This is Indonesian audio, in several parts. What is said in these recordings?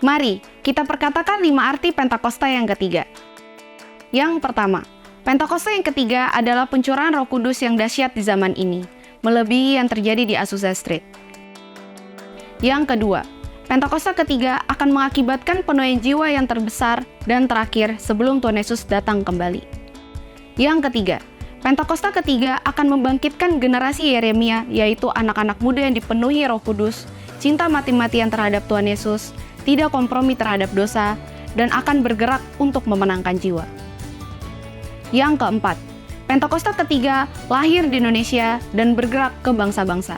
Mari kita perkatakan 5 arti Pentakosta yang ketiga. Yang pertama, Pentakosta yang ketiga adalah pencurahan Roh Kudus yang dahsyat di zaman ini, melebihi yang terjadi di Azusa Street. Yang kedua, Pentakosta ketiga akan mengakibatkan penuaian jiwa yang terbesar dan terakhir sebelum Tuhan Yesus datang kembali. Yang ketiga, Pentakosta ketiga akan membangkitkan generasi Yeremia, yaitu anak-anak muda yang dipenuhi Roh Kudus, cinta mati-matian terhadap Tuhan Yesus, tidak kompromi terhadap dosa, dan akan bergerak untuk memenangkan jiwa. Yang keempat, Pentakosta ketiga lahir di Indonesia dan bergerak ke bangsa-bangsa.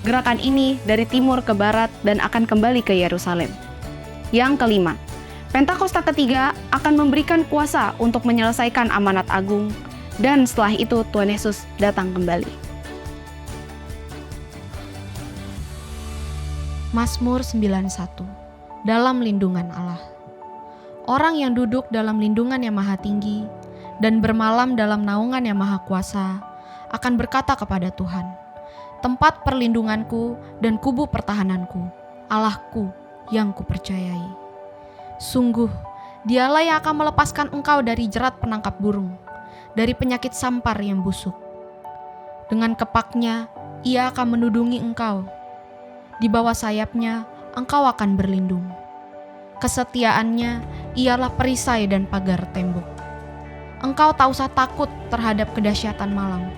Gerakan ini dari timur ke barat dan akan kembali ke Yerusalem. Yang kelima, Pentakosta ketiga akan memberikan kuasa untuk menyelesaikan amanat agung, dan setelah itu Tuhan Yesus datang kembali. Mazmur 91. Dalam lindungan Allah. Orang yang duduk dalam lindungan yang maha tinggi dan bermalam dalam naungan yang maha kuasa akan berkata kepada Tuhan, tempat perlindunganku dan kubu pertahananku, Allahku yang kupercayai. Sungguh, dialah yang akan melepaskan engkau dari jerat penangkap burung, dari penyakit sampar yang busuk. Dengan kepaknya, ia akan menudungi engkau. Di bawah sayapnya, engkau akan berlindung. Kesetiaannya ialah perisai dan pagar tembok. Engkau tak usah takut terhadap kedahsyatan malam,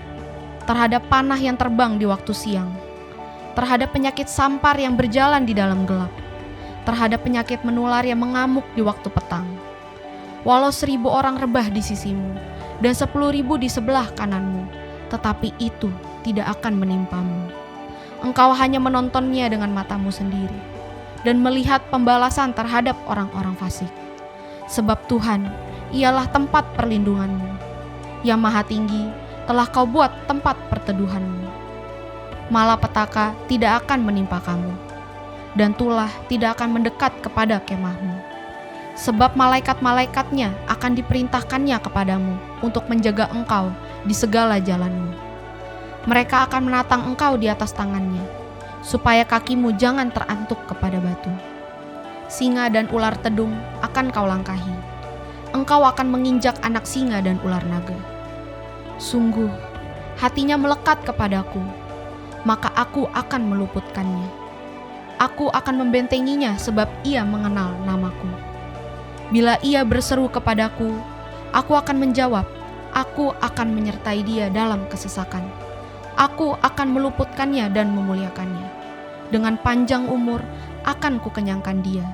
terhadap panah yang terbang di waktu siang, terhadap penyakit sampar yang berjalan di dalam gelap, terhadap penyakit menular yang mengamuk di waktu petang. Walau 1.000 orang rebah di sisimu, dan 10.000 di sebelah kananmu, tetapi itu tidak akan menimpamu. Engkau hanya menontonnya dengan matamu sendiri, dan melihat pembalasan terhadap orang-orang fasik. Sebab Tuhan, ialah tempat perlindunganmu. Yang maha tinggi, telah kau buat tempat perteduhanmu. Malapetaka tidak akan menimpa kamu, dan tulah tidak akan mendekat kepada kemahmu. Sebab malaikat-malaikatnya akan diperintahkannya kepadamu untuk menjaga engkau di segala jalanmu. Mereka akan menatang engkau di atas tangannya, supaya kakimu jangan terantuk kepada batu. Singa dan ular tedung akan kau langkahi. Engkau akan menginjak anak singa dan ular naga. Sungguh, hatinya melekat kepadaku, maka aku akan meluputkannya. Aku akan membentenginya sebab ia mengenal namaku. Bila ia berseru kepadaku, aku akan menjawab. Aku akan menyertai dia dalam kesesakan. Aku akan meluputkannya dan memuliakannya. Dengan panjang umur akan kukenyangkan dia,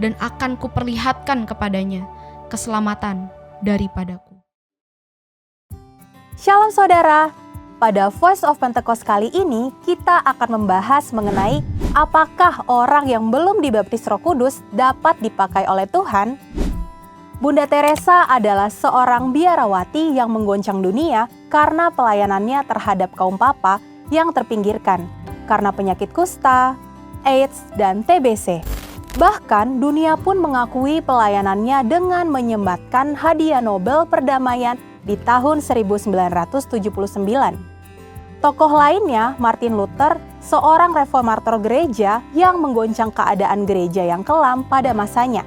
dan akan kuperlihatkan kepadanya keselamatan daripadaku. Shalom saudara, pada Voice of Pentecost kali ini kita akan membahas mengenai apakah orang yang belum dibaptis Roh Kudus dapat dipakai oleh Tuhan. Bunda Teresa adalah seorang biarawati yang menggoncang dunia karena pelayanannya terhadap kaum papa yang terpinggirkan karena penyakit kusta, AIDS, dan TBC. Bahkan dunia pun mengakui pelayanannya dengan menyembatkan hadiah Nobel Perdamaian di tahun 1979. Tokoh lainnya, Martin Luther, seorang reformator gereja yang menggoncang keadaan gereja yang kelam pada masanya.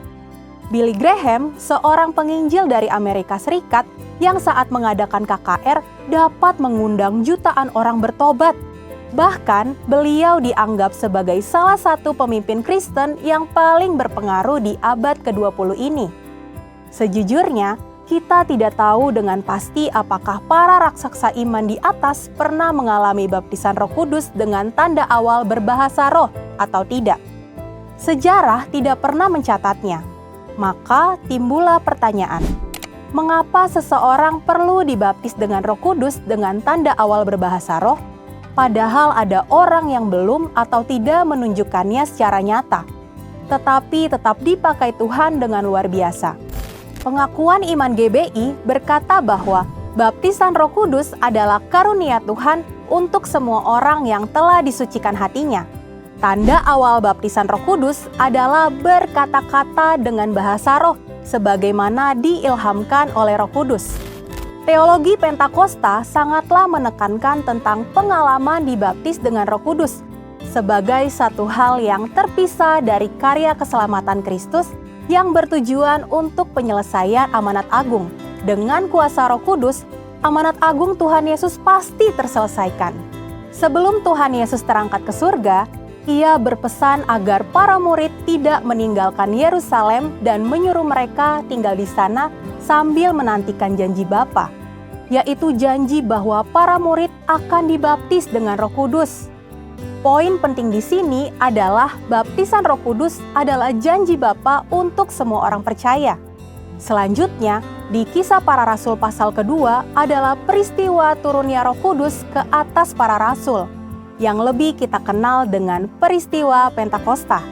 Billy Graham, seorang penginjil dari Amerika Serikat yang saat mengadakan KKR dapat mengundang jutaan orang bertobat. Bahkan, beliau dianggap sebagai salah satu pemimpin Kristen yang paling berpengaruh di abad ke-20 ini. Sejujurnya, kita tidak tahu dengan pasti apakah para raksasa iman di atas pernah mengalami baptisan Roh Kudus dengan tanda awal berbahasa roh atau tidak. Sejarah tidak pernah mencatatnya. Maka timbullah pertanyaan, mengapa seseorang perlu dibaptis dengan Roh Kudus dengan tanda awal berbahasa roh, padahal ada orang yang belum atau tidak menunjukkannya secara nyata, tetapi tetap dipakai Tuhan dengan luar biasa. Pengakuan Iman GBI berkata bahwa baptisan Roh Kudus adalah karunia Tuhan untuk semua orang yang telah disucikan hatinya. Tanda awal baptisan Roh Kudus adalah berkata-kata dengan bahasa roh, sebagaimana diilhamkan oleh Roh Kudus. Teologi Pentakosta sangatlah menekankan tentang pengalaman dibaptis dengan Roh Kudus, sebagai satu hal yang terpisah dari karya keselamatan Kristus yang bertujuan untuk penyelesaian amanat agung. Dengan kuasa Roh Kudus, amanat agung Tuhan Yesus pasti terselesaikan. Sebelum Tuhan Yesus terangkat ke surga, Ia berpesan agar para murid tidak meninggalkan Yerusalem dan menyuruh mereka tinggal di sana sambil menantikan janji Bapa, yaitu janji bahwa para murid akan dibaptis dengan Roh Kudus. Poin penting di sini adalah baptisan Roh Kudus adalah janji Bapa untuk semua orang percaya. Selanjutnya, di Kisah Para Rasul pasal kedua adalah peristiwa turunnya Roh Kudus ke atas para rasul, yang lebih kita kenal dengan peristiwa Pentakosta,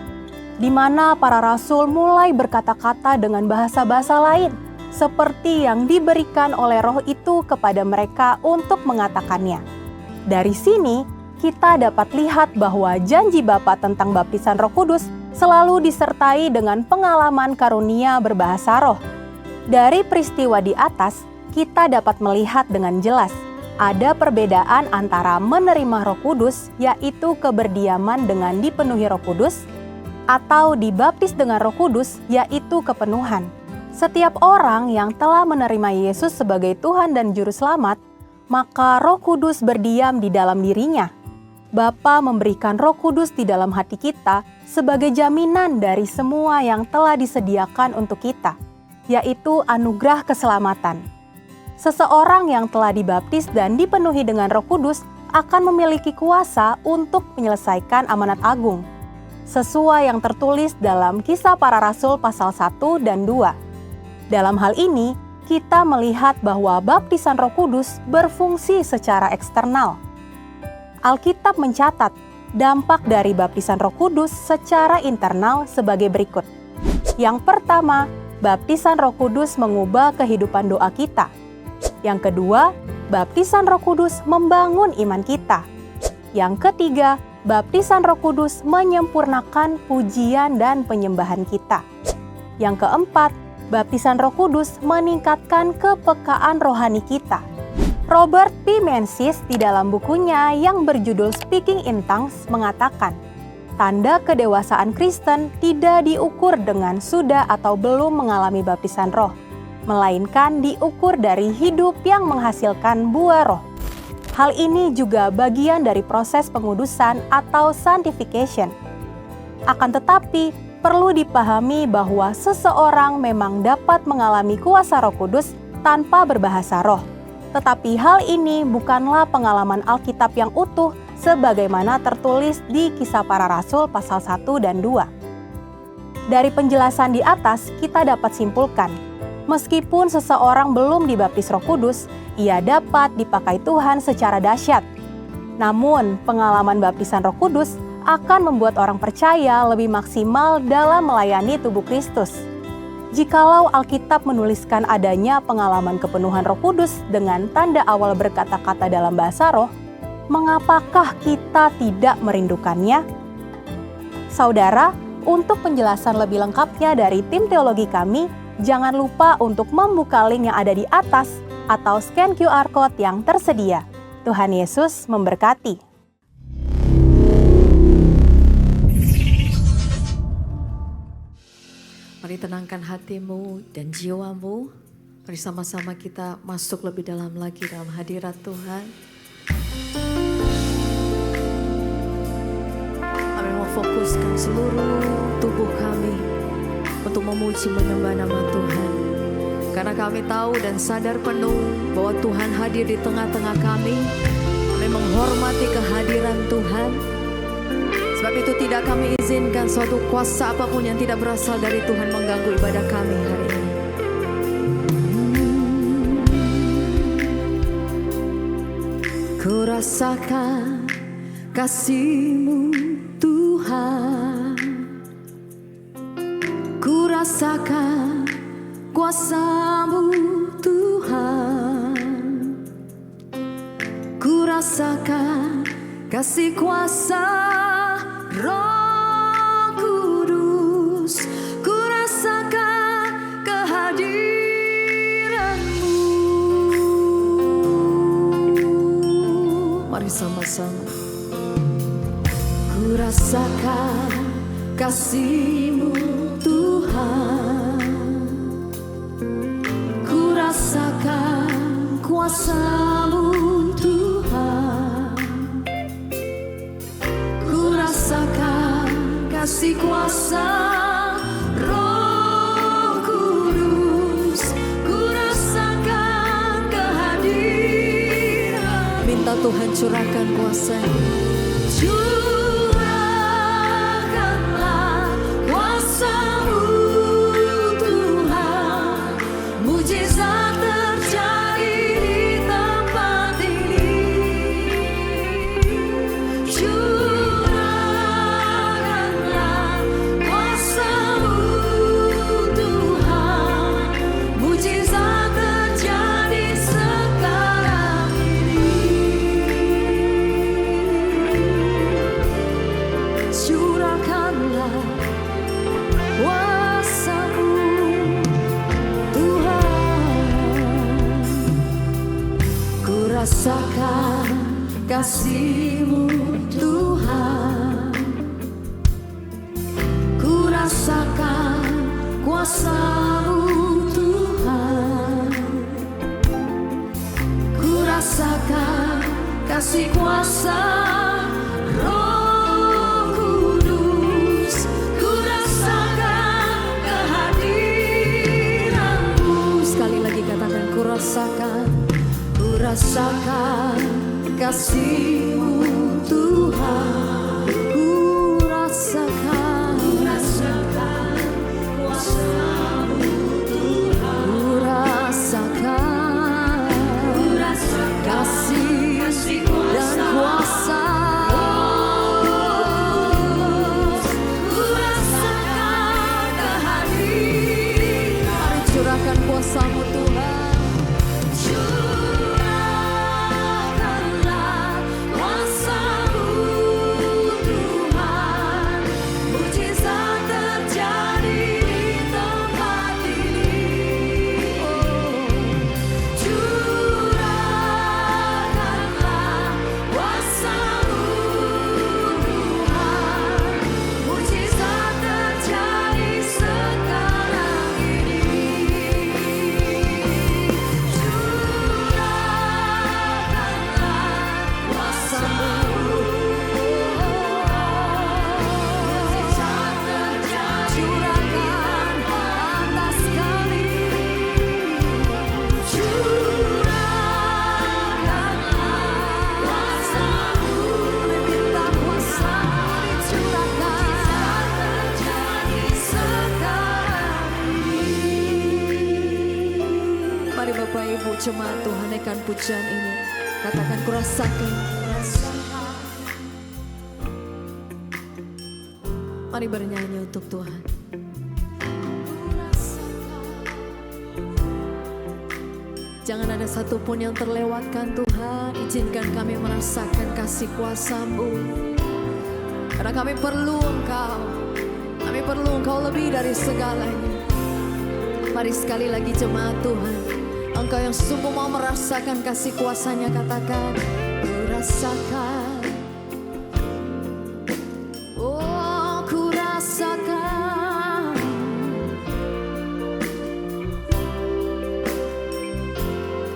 di mana para rasul mulai berkata-kata dengan bahasa-bahasa lain, seperti yang diberikan oleh Roh itu kepada mereka untuk mengatakannya. Dari sini, kita dapat lihat bahwa janji Bapa tentang baptisan Roh Kudus selalu disertai dengan pengalaman karunia berbahasa roh. Dari peristiwa di atas, kita dapat melihat dengan jelas ada perbedaan antara menerima Roh Kudus, yaitu keberdiaman dengan dipenuhi Roh Kudus, atau dibaptis dengan Roh Kudus, yaitu kepenuhan. Setiap orang yang telah menerima Yesus sebagai Tuhan dan Juru Selamat, maka Roh Kudus berdiam di dalam dirinya. Bapa memberikan Roh Kudus di dalam hati kita sebagai jaminan dari semua yang telah disediakan untuk kita, yaitu anugerah keselamatan. Seseorang yang telah dibaptis dan dipenuhi dengan Roh Kudus akan memiliki kuasa untuk menyelesaikan amanat agung, sesuai yang tertulis dalam Kisah Para Rasul pasal 1 dan 2. Dalam hal ini, kita melihat bahwa baptisan Roh Kudus berfungsi secara eksternal. Alkitab mencatat dampak dari baptisan Roh Kudus secara internal sebagai berikut. Yang pertama, baptisan Roh Kudus mengubah kehidupan doa kita. Yang kedua, baptisan Roh Kudus membangun iman kita. Yang ketiga, baptisan Roh Kudus menyempurnakan pujian dan penyembahan kita. Yang keempat, baptisan Roh Kudus meningkatkan kepekaan rohani kita. Robert P. Menzies di dalam bukunya yang berjudul Speaking in Tongues mengatakan, tanda kedewasaan Kristen tidak diukur dengan sudah atau belum mengalami baptisan roh, melainkan diukur dari hidup yang menghasilkan buah roh. Hal ini juga bagian dari proses pengudusan atau sanctification. Akan tetapi, perlu dipahami bahwa seseorang memang dapat mengalami kuasa Roh Kudus tanpa berbahasa roh. Tetapi hal ini bukanlah pengalaman Alkitab yang utuh sebagaimana tertulis di Kisah Para Rasul pasal 1 dan 2. Dari penjelasan di atas, kita dapat simpulkan, meskipun seseorang belum dibaptis Roh Kudus, ia dapat dipakai Tuhan secara dahsyat. Namun, pengalaman baptisan Roh Kudus akan membuat orang percaya lebih maksimal dalam melayani tubuh Kristus. Jikalau Alkitab menuliskan adanya pengalaman kepenuhan Roh Kudus dengan tanda awal berkata-kata dalam bahasa roh, mengapakah kita tidak merindukannya? Saudara, untuk penjelasan lebih lengkapnya dari tim teologi kami, jangan lupa untuk membuka link yang ada di atas atau scan QR Code yang tersedia. Tuhan Yesus memberkati. Mari tenangkan hatimu dan jiwamu. Mari sama-sama kita masuk lebih dalam lagi dalam hadirat Tuhan. Kami mau fokuskan seluruh tubuh kami untuk memuji menyembah nama Tuhan. Karena kami tahu dan sadar penuh bahwa Tuhan hadir di tengah-tengah kami. Kami menghormati kehadiran Tuhan. Sebab itu tidak kami izinkan suatu kuasa apapun yang tidak berasal dari Tuhan mengganggu ibadah kami hari ini. Ku rasakan kasih-Mu Tuhan, ku rasakan kuasa-Mu Tuhan, ku rasakan kasih kuasa Roh Kudus, ku rasakan kehadiran-Mu. Mari sama-sama. Ku rasakan kasih-Mu Tuhan, ku rasakan kuasa-Mu Tuhan, ku rasakan kasih kuasa Roh Kudus, ku rasakan kehadiran. Minta Tuhan curahkan kuasa-Nya. Curahkanlah kuasa-Mu Tuhan, mujizat terjadi di tempat ini. Curahkanlah kuasa-Mu Tuhan, mujizat terjadi sekarang ini. Curahkanlah kuasa-Mu Tuhan, ku rasakan kasih-Mu Tuhan, ku rasakan kuasa-Mu Tuhan, ku rasakan kasih kuasa Roh Kudus, ku rasakan kehadiran-Mu. Sekali lagi katakan, ku rasakan kasih-Mu Tuhan, ku rasakan kuasa-Mu Tuhan, ku rasakan kasih dan kuasa. Ku rasakan kehadiran. Mari curahkan kuasa-Mu Tuhan. Curahkanlah kuasa-Mu Tuhan, mujizat terjadi di tempat ini. Curahkanlah kuasa-Mu Tuhan, mujizat terjadi sekarang ini. Curahkanlah kuasa-Mu, mujizat terjadi. Curahkan atas kami. Curahkanlah kuasa-Mu, minta kuasa-Mu dicurahkan terjadi sekarang ini. Mari Bapak Ibu jemaat Tuhan, naikkan pujian ini. Katakan, ku rasakan. Mari bernyanyi untuk Tuhan. Jangan ada satupun yang terlewatkan Tuhan. Izinkan kami merasakan kasih kuasa-Mu, karena kami perlu Engkau. Kami perlu Engkau lebih dari segalanya. Mari sekali lagi jemaat Tuhan, Engkau yang sungguh mau merasakan kasih kuasa-Nya, katakan, ku rasakan. Oh, ku rasakan.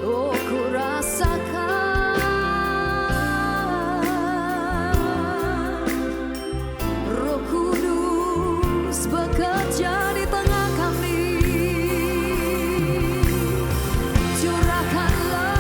Oh, ku rasakan. Roh Kudus bekerja di tengah kami. Curahkanlah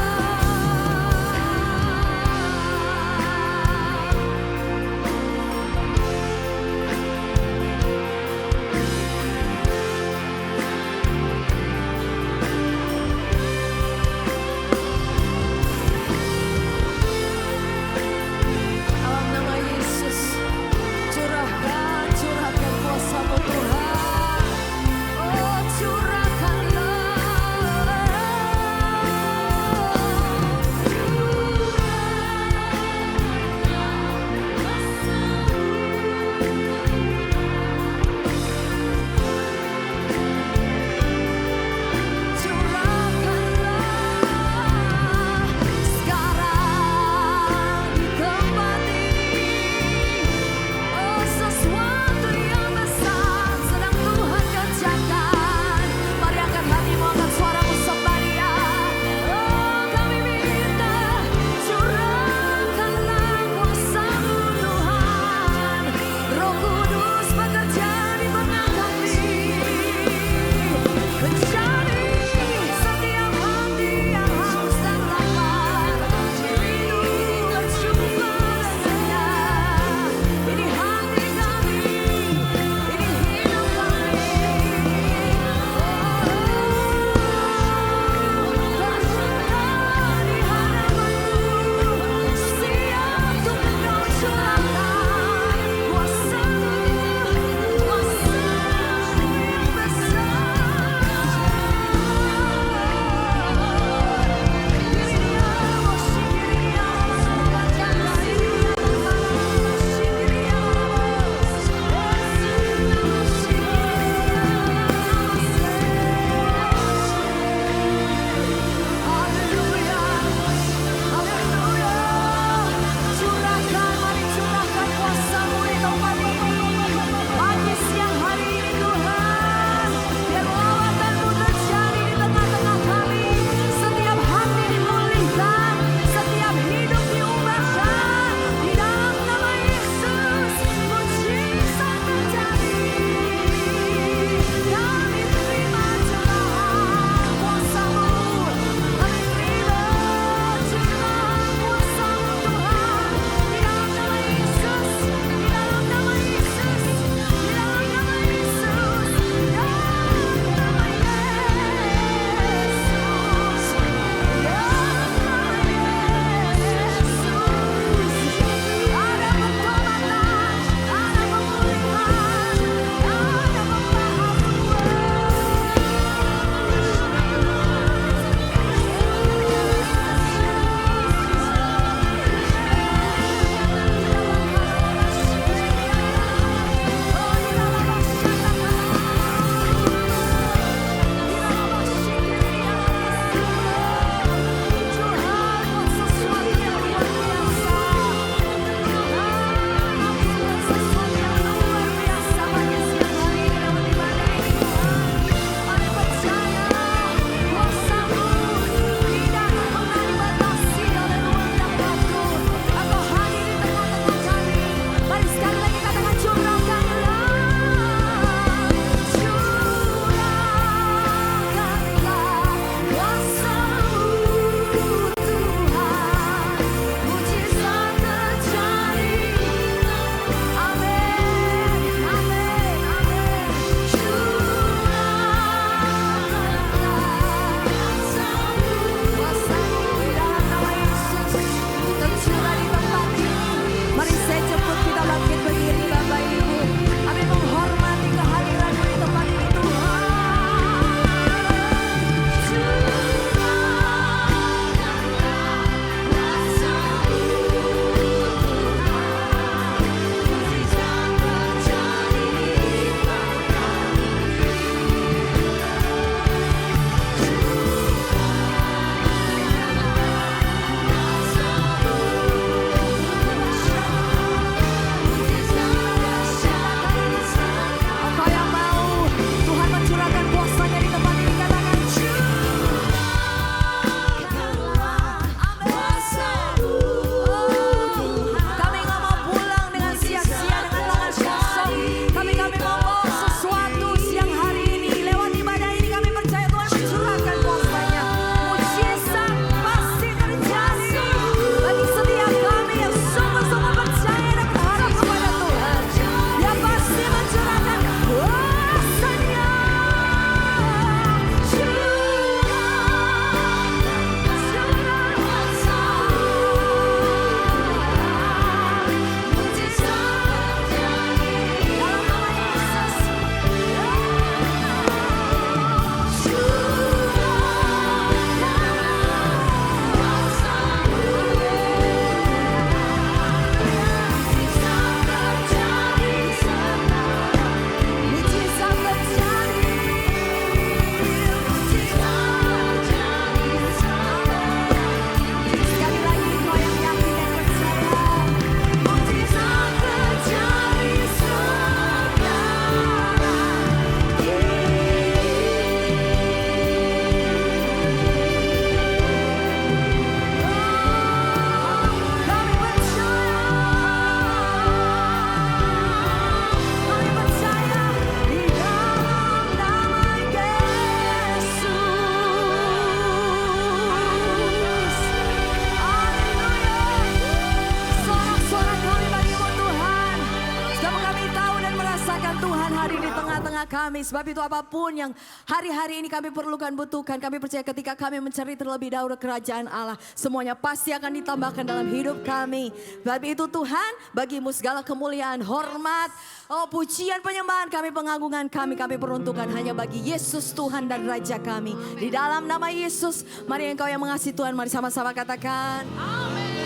kami. Sebab itu apapun yang hari-hari ini kami perlukan, butuhkan, kami percaya ketika kami mencari terlebih dahulu kerajaan Allah, semuanya pasti akan ditambahkan dalam hidup kami. Sebab itu Tuhan, bagimu segala kemuliaan, hormat, pujian, penyembahan kami, pengagungan kami peruntukkan hanya bagi Yesus Tuhan dan Raja kami. Di dalam nama Yesus, mari engkau yang mengasihi Tuhan, mari sama-sama katakan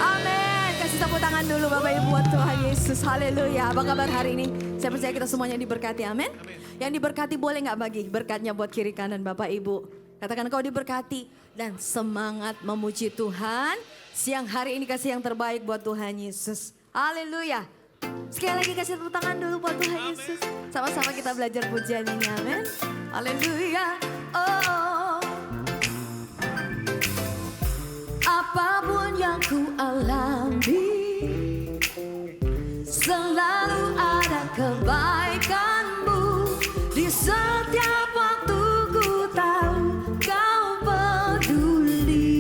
amin. Kasih tepuk tangan dulu Bapak Ibu buat Tuhan Yesus. Haleluya. Apa kabar hari ini? Saya percaya kita semuanya diberkati. Amin. Yang diberkati boleh gak bagi berkatnya buat kiri kanan Bapak Ibu. Katakan kau diberkati dan semangat memuji Tuhan. Siang hari ini kasih yang terbaik buat Tuhan Yesus. Haleluya. Sekali lagi kasih tepuk tangan dulu buat Tuhan Yesus. Sama-sama kita belajar pujian ini. Amin. Haleluya. Oh. Apapun yang ku alami, selalu ada kebaikanmu. Di setiap waktu ku tahu kau pedulikan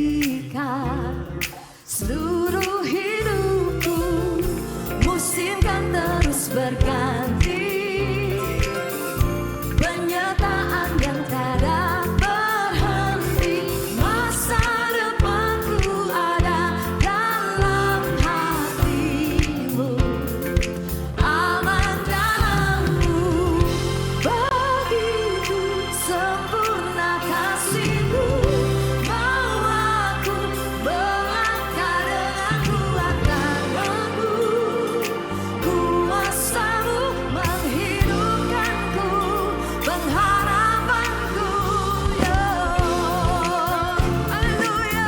seluruh hidupku. Musim kan terus berganti, penyertaan yang tiada berhenti. Masa depanku ada dalam hatimu, aman dalammu. Begitu sempurna kasihmu, mau aku melangkah dengan kuat tanganmu. Kuasamu menghidupkanku, pengharapanku. Haleluya.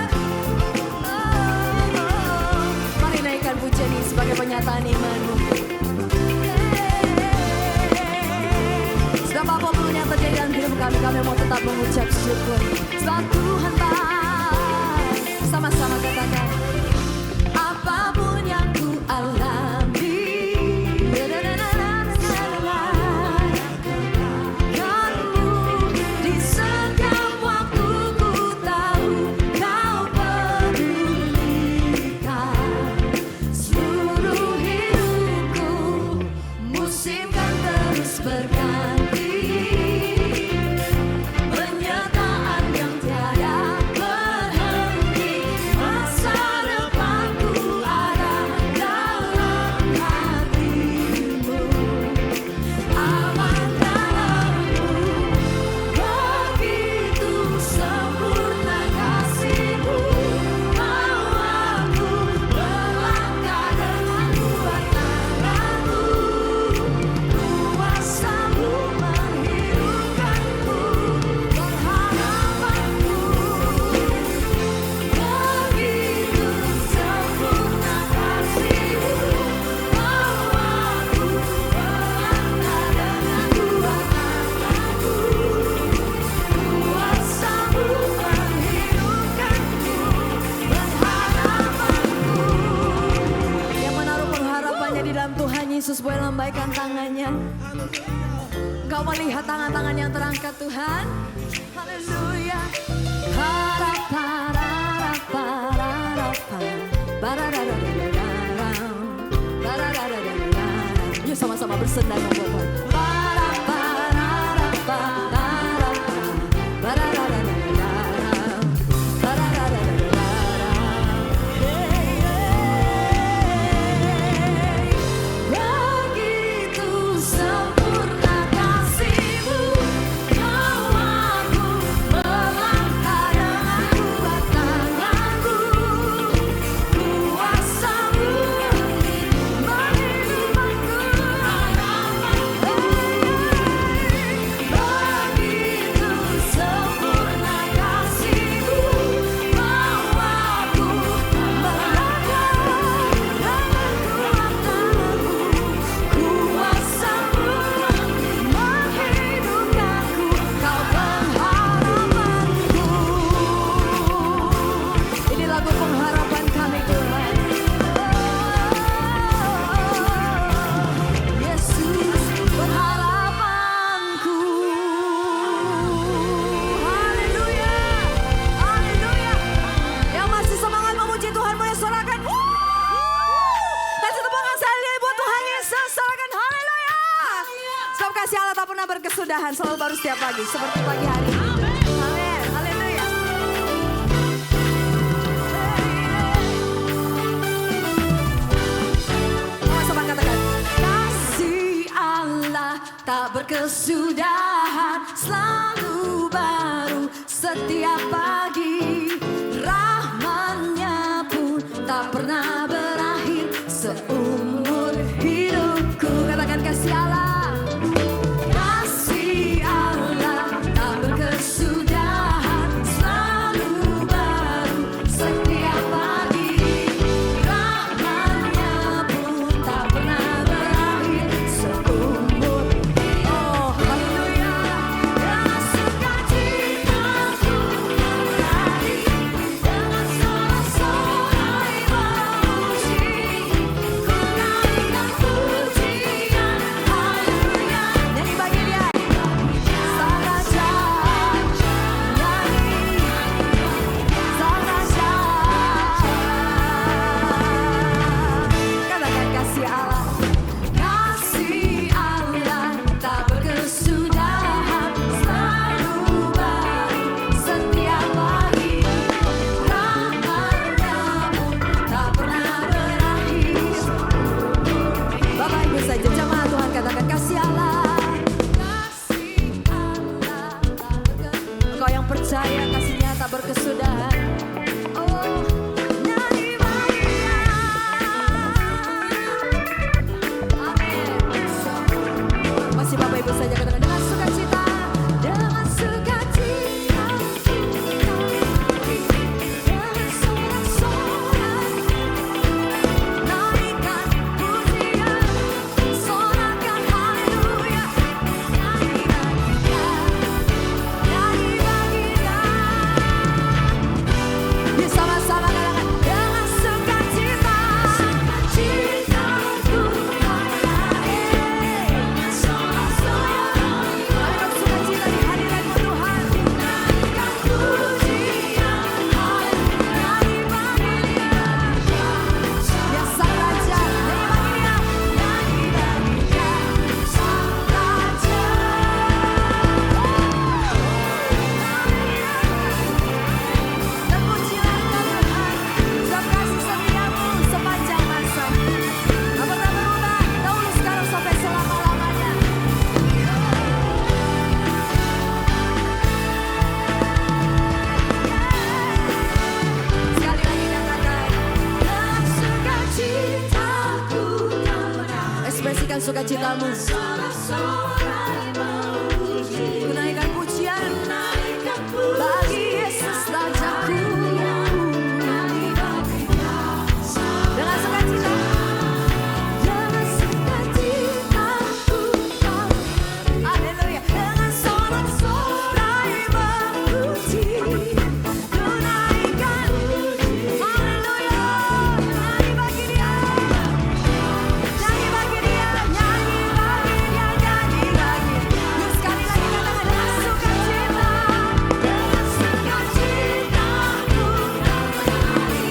Mari naikkan pujian ini sebagai penyataan imanmu. Sebab apapun yang terjadi dalam hidup kami, kami mau tetap mengucap syukur. Sebab Tuhan baik. Sama-sama katakan. Apapun yang ku alami, kamu di setiap waktu ku tahu kau pedulikan seluruh hidupku. Musim kan terus berganti, penyertaan yang tiada berhenti. Masa depanku ada dalam hatimu, aman dalammu. Begitu sempurna kasihmu, mau aku melangkah dengan kuat tanganmu. Kuasamu menghidupkanku, pengharapanku. Begitu sempurna kasihmu, mau aku melangkah dengan kuat tanganmu. Kuasamu menghidupkanku, pengharapanku. Yang menaruh pengharapannya di dalam Tuhan Yesus boleh lambaikan tangannya. Kau melihat tangan-tangan yang terangkat Tuhan. Haleluya. Harapan, harapan, harapan. Bararararararam, bararararararam. Yuk sama-sama bersendang membuat Tuhan. Harapan, harapan, harapan. Bararararararam, bararararararam. Begitu sempurna kasihmu, mau aku melangkah dengan kuat tanganku. Kuasamu menghidupkanku, Tuhan selalu baru setiap pagi, seperti pagi hari ini. Amin, haleluya. Sama-sama katakan, kasih Allah tak berkesudahan, selalu baru setiap pagi. Rahman-Nya pun tak pernah berakhir seumur hidupku. Katakan kasih Allah. Kasih Allah tak berkesudahan, selalu baru setiap pagi. Rahman-Nya pun tak pernah berakhir seumur. Oh haleluya. Dengan sukacitaku kembali, dengan sorak-sorai memuji, ku naikkan pujian haleluya. Nyanyi bagi Dia. Sang Raja, nyanyi Sang Raja. Katakan kasih Allah. Kasih Allah tak berkesudahan, selalu baru setiap pagi. Rahman-Nya pun tak pernah berakhir. Bapak Ibu saja jemaat Tuhan katakan kasih Allah. Kasih Allah tak berkesudahan. Engkau yang percaya kasih-Nya tak berkesudahan. Oh, nyanyi bagi Dia. Amin. Masih Bapak Ibu saja katakan dengan sukacita, dengan sukacita, dengan sorak-sorai, naikkan pujian, sorakan haleluya, nyanyi bagi Dia, nyanyi bagi Dia. Yuk sama-sama katakan dengan sukacita, sukacitaku kembali, dengan sorak-sorai. Mari bersukacita di hadirat-Mu Tuhan. Naikkan pujian, haleluya, nyanyi bagi Dia. Ya Sang Raja, nyanyi bagi Dia, nyanyi bagi Dia, Sang Raja. Dan pujilah Tuhan, sebab kasih setia-Mu sepanjang masa. Tak pernah berubah, dahulu sekarang sampai selama-lamanya. Sekali lagi katakan, dengan sukacitaku kembali. Ekspresikan sukacitamu. Ku naikkan pujian bagi Yesus Rajaku. Dengan sukacita, dengan sukacitaku kembali. Haleluya. Dengan sorak-sorai memuji, ku naikkan haleluya. Nyanyi bagi Dia, nyanyi bagi Dia, nyanyi bagi Dia, nyanyi bagi Dia. Yuk sekali lagi katakan dengan sukacita, dengan sukacitaku kembali,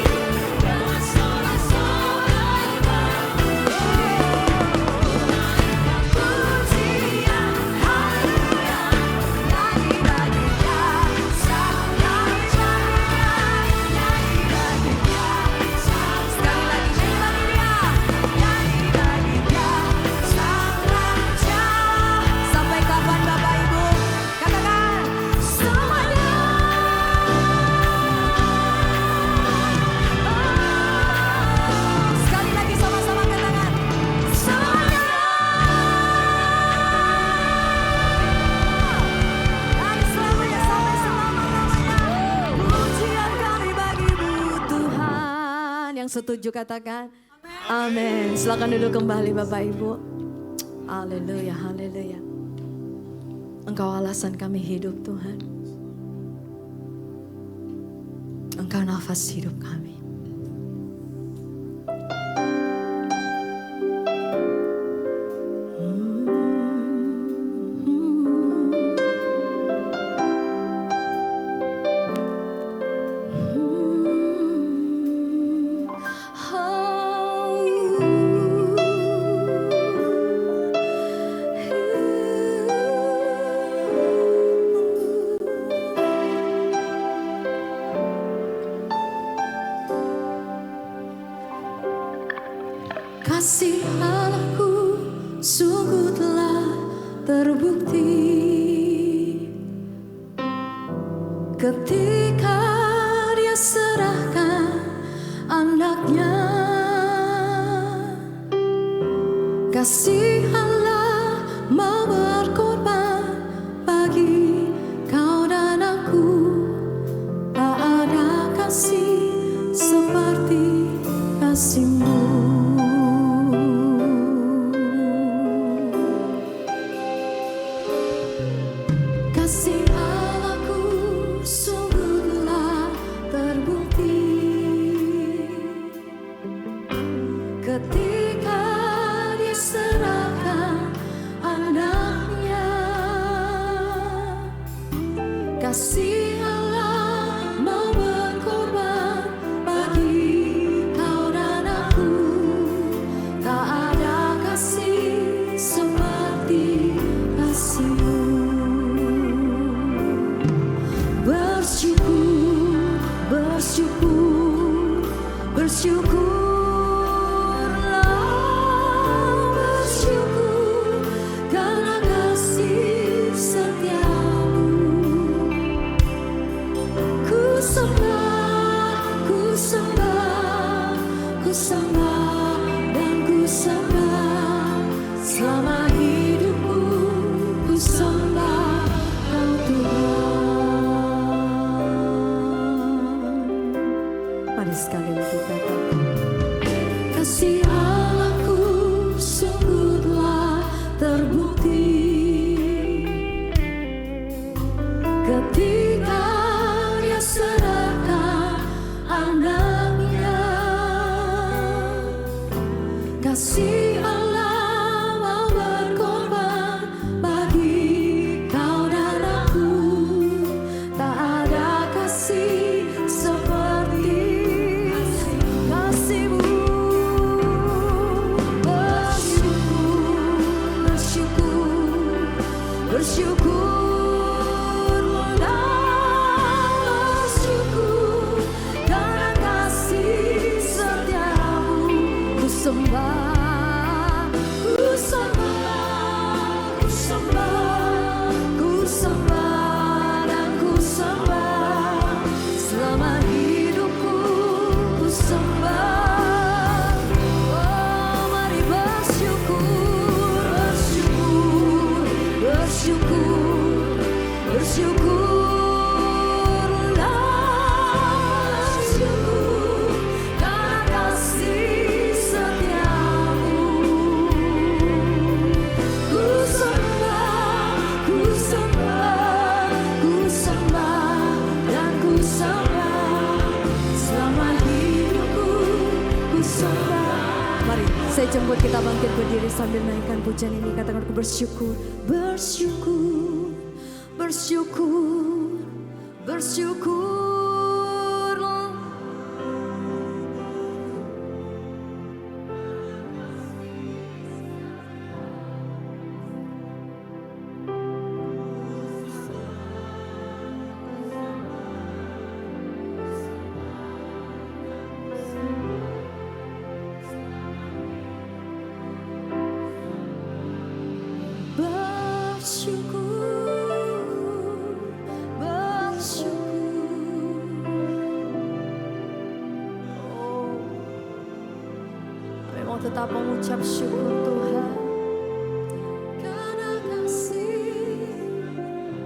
dengan sorak-sorai pujian haleluya, nyanyi bagi Dia, Sang Raja, nyanyi bagi Dia, sekali lagi nyanyi bagi Dia, Sang Raja. Sampai kapan Bapak Ibu? Katakan semuanya. Sekali lagi sama-sama katakan semuanya. Dan selamanya sampai selama-lamanya. Pujian kami bagi-Mu Tuhan. Yang setuju katakan amin. Silakan duduk kembali Bapak Ibu. Haleluya, haleluya. Engkau alasan kami hidup Tuhan. Engkau nafas hidup kami. kasih Allahku sungguh telah terbukti ketika Dia serahkan anaknya. Kasih Allah mau berkorban bagi kau dan aku. Tak ada kasih seperti kasih-Mu. Kasih Allahku sungguh telah terbukti ketika Dia serahkan anaknya. Kasih Allah mau berkorban bagi kau dan aku. Tak ada kasih seperti kasih-Mu. Bersyukur, bersyukur, bersyukurlah, bersyukur karena kasih setia-Mu. Ku sembah, ku sembah, ku sembah dan ku sembah selama hidupku. Ku sembah Kau Tuhan. Mari sekali lagi katakan, kasih Allahku sungguh telah terbukti ketika Dia serahkan anaknya. Kasih Allah mau berkorban bagi kau dan aku. Tak ada kasih seperti kasih-Mu. Bersyukur, bersyukur, bersyukurlah, bersyukur karena kasih setia-Mu. Ku sembah, ku sembah, ku sembah, ku sembah dan ku sembah selama hidupku. Ku sembah. Oh, mari bersyukur, bersyukur, bersyukur, bersyukurlah, bersyukur karena kasih setia-Mu. Ku sembah, ku sembah, ku sembah dan ku sembah selama hidupku. Ku sembah. Mari saya jemput kita bangkit berdiri sambil naikkan pujian ini. Katakan, ku bersyukur, bersyukur, bersyukur, bersyukur. Tetap mengucap syukur Tuhan karena kasih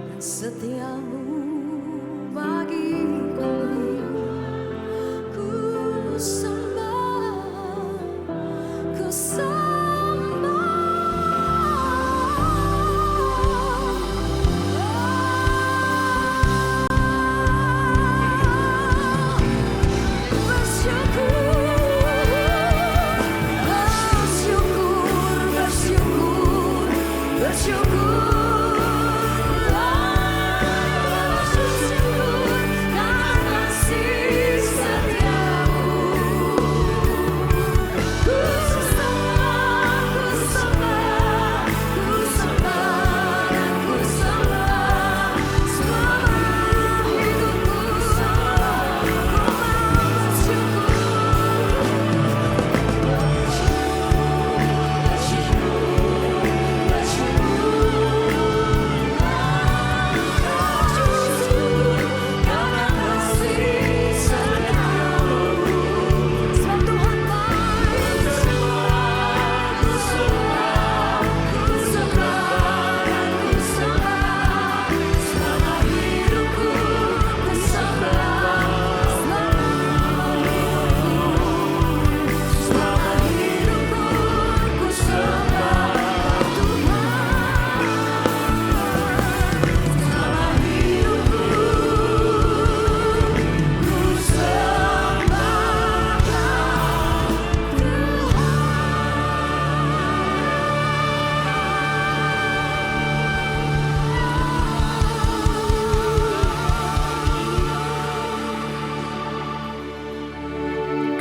dan setia-Mu bagi kami. Ku sembah, ku sembah. Bersyukur, bersyukur, bersyukur karena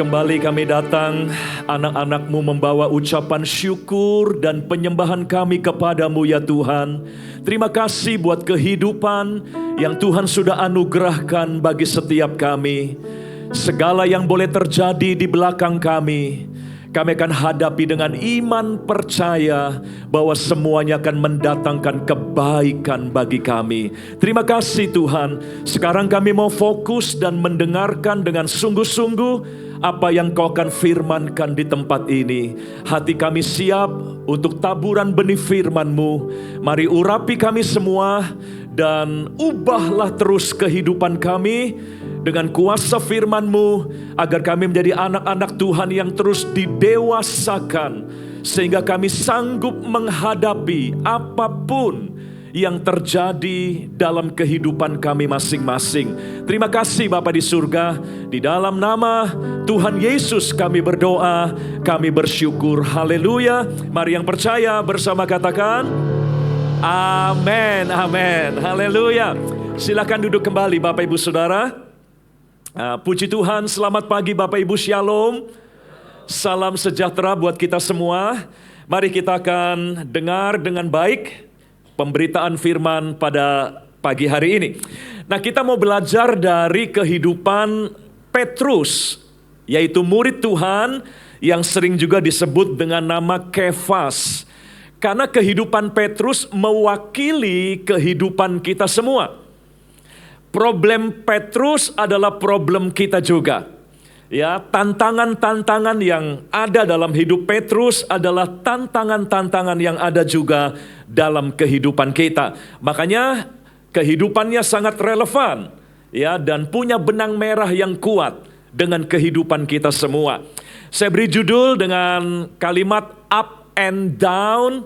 Kembali kami datang, anak-anak-Mu membawa ucapan syukur dan penyembahan kami kepadamu ya Tuhan. Terima kasih buat kehidupan yang Tuhan sudah anugerahkan bagi setiap kami. Segala yang boleh terjadi di belakang kami akan hadapi dengan iman percaya bahwa semuanya akan mendatangkan kebaikan bagi kami. Terima kasih Tuhan. Sekarang kami mau fokus dan mendengarkan dengan sungguh-sungguh apa yang Kau akan firmankan di tempat ini. Hati kami siap untuk taburan benih firman-Mu. Mari urapi kami semua dan ubahlah terus kehidupan kami dengan kuasa firman-Mu, agar kami menjadi anak-anak Tuhan yang terus didewasakan, sehingga kami sanggup menghadapi apapun yang terjadi dalam kehidupan kami masing-masing. Terima kasih Bapa di surga, di dalam nama Tuhan Yesus kami berdoa, kami bersyukur. Haleluya. Mari yang percaya bersama katakan amin, amin, haleluya. Silakan duduk kembali Bapak Ibu Saudara. Puji Tuhan, selamat pagi Bapak Ibu, Shalom. Salam sejahtera buat kita semua. Mari kita akan dengar dengan baik pemberitaan firman pada pagi hari ini. Nah, kita mau belajar dari kehidupan Petrus, yaitu murid Tuhan yang sering juga disebut dengan nama Kefas. Karena kehidupan Petrus mewakili kehidupan kita semua. Problem Petrus adalah problem kita juga. Ya, tantangan-tantangan yang ada dalam hidup Petrus adalah tantangan-tantangan yang ada juga dalam kehidupan kita. Makanya kehidupannya sangat relevan, ya, dan punya benang merah yang kuat dengan kehidupan kita semua. Saya beri judul dengan kalimat up and down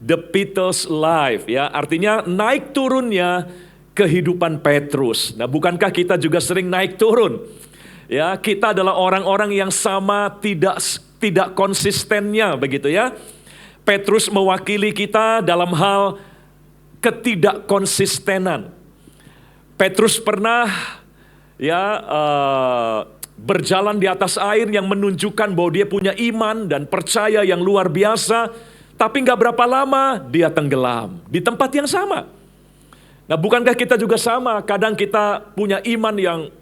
the Peter's life, ya, artinya naik turunnya kehidupan Petrus. Nah, bukankah kita juga sering naik turun? Ya, kita adalah orang-orang yang sama tidak konsistennya, begitu ya. Petrus mewakili kita dalam hal ketidakkonsistenan. Petrus pernah berjalan di atas air yang menunjukkan bahwa dia punya iman dan percaya yang luar biasa, tapi gak berapa lama dia tenggelam di tempat yang sama. Nah, bukankah kita juga sama? Kadang kita punya iman yang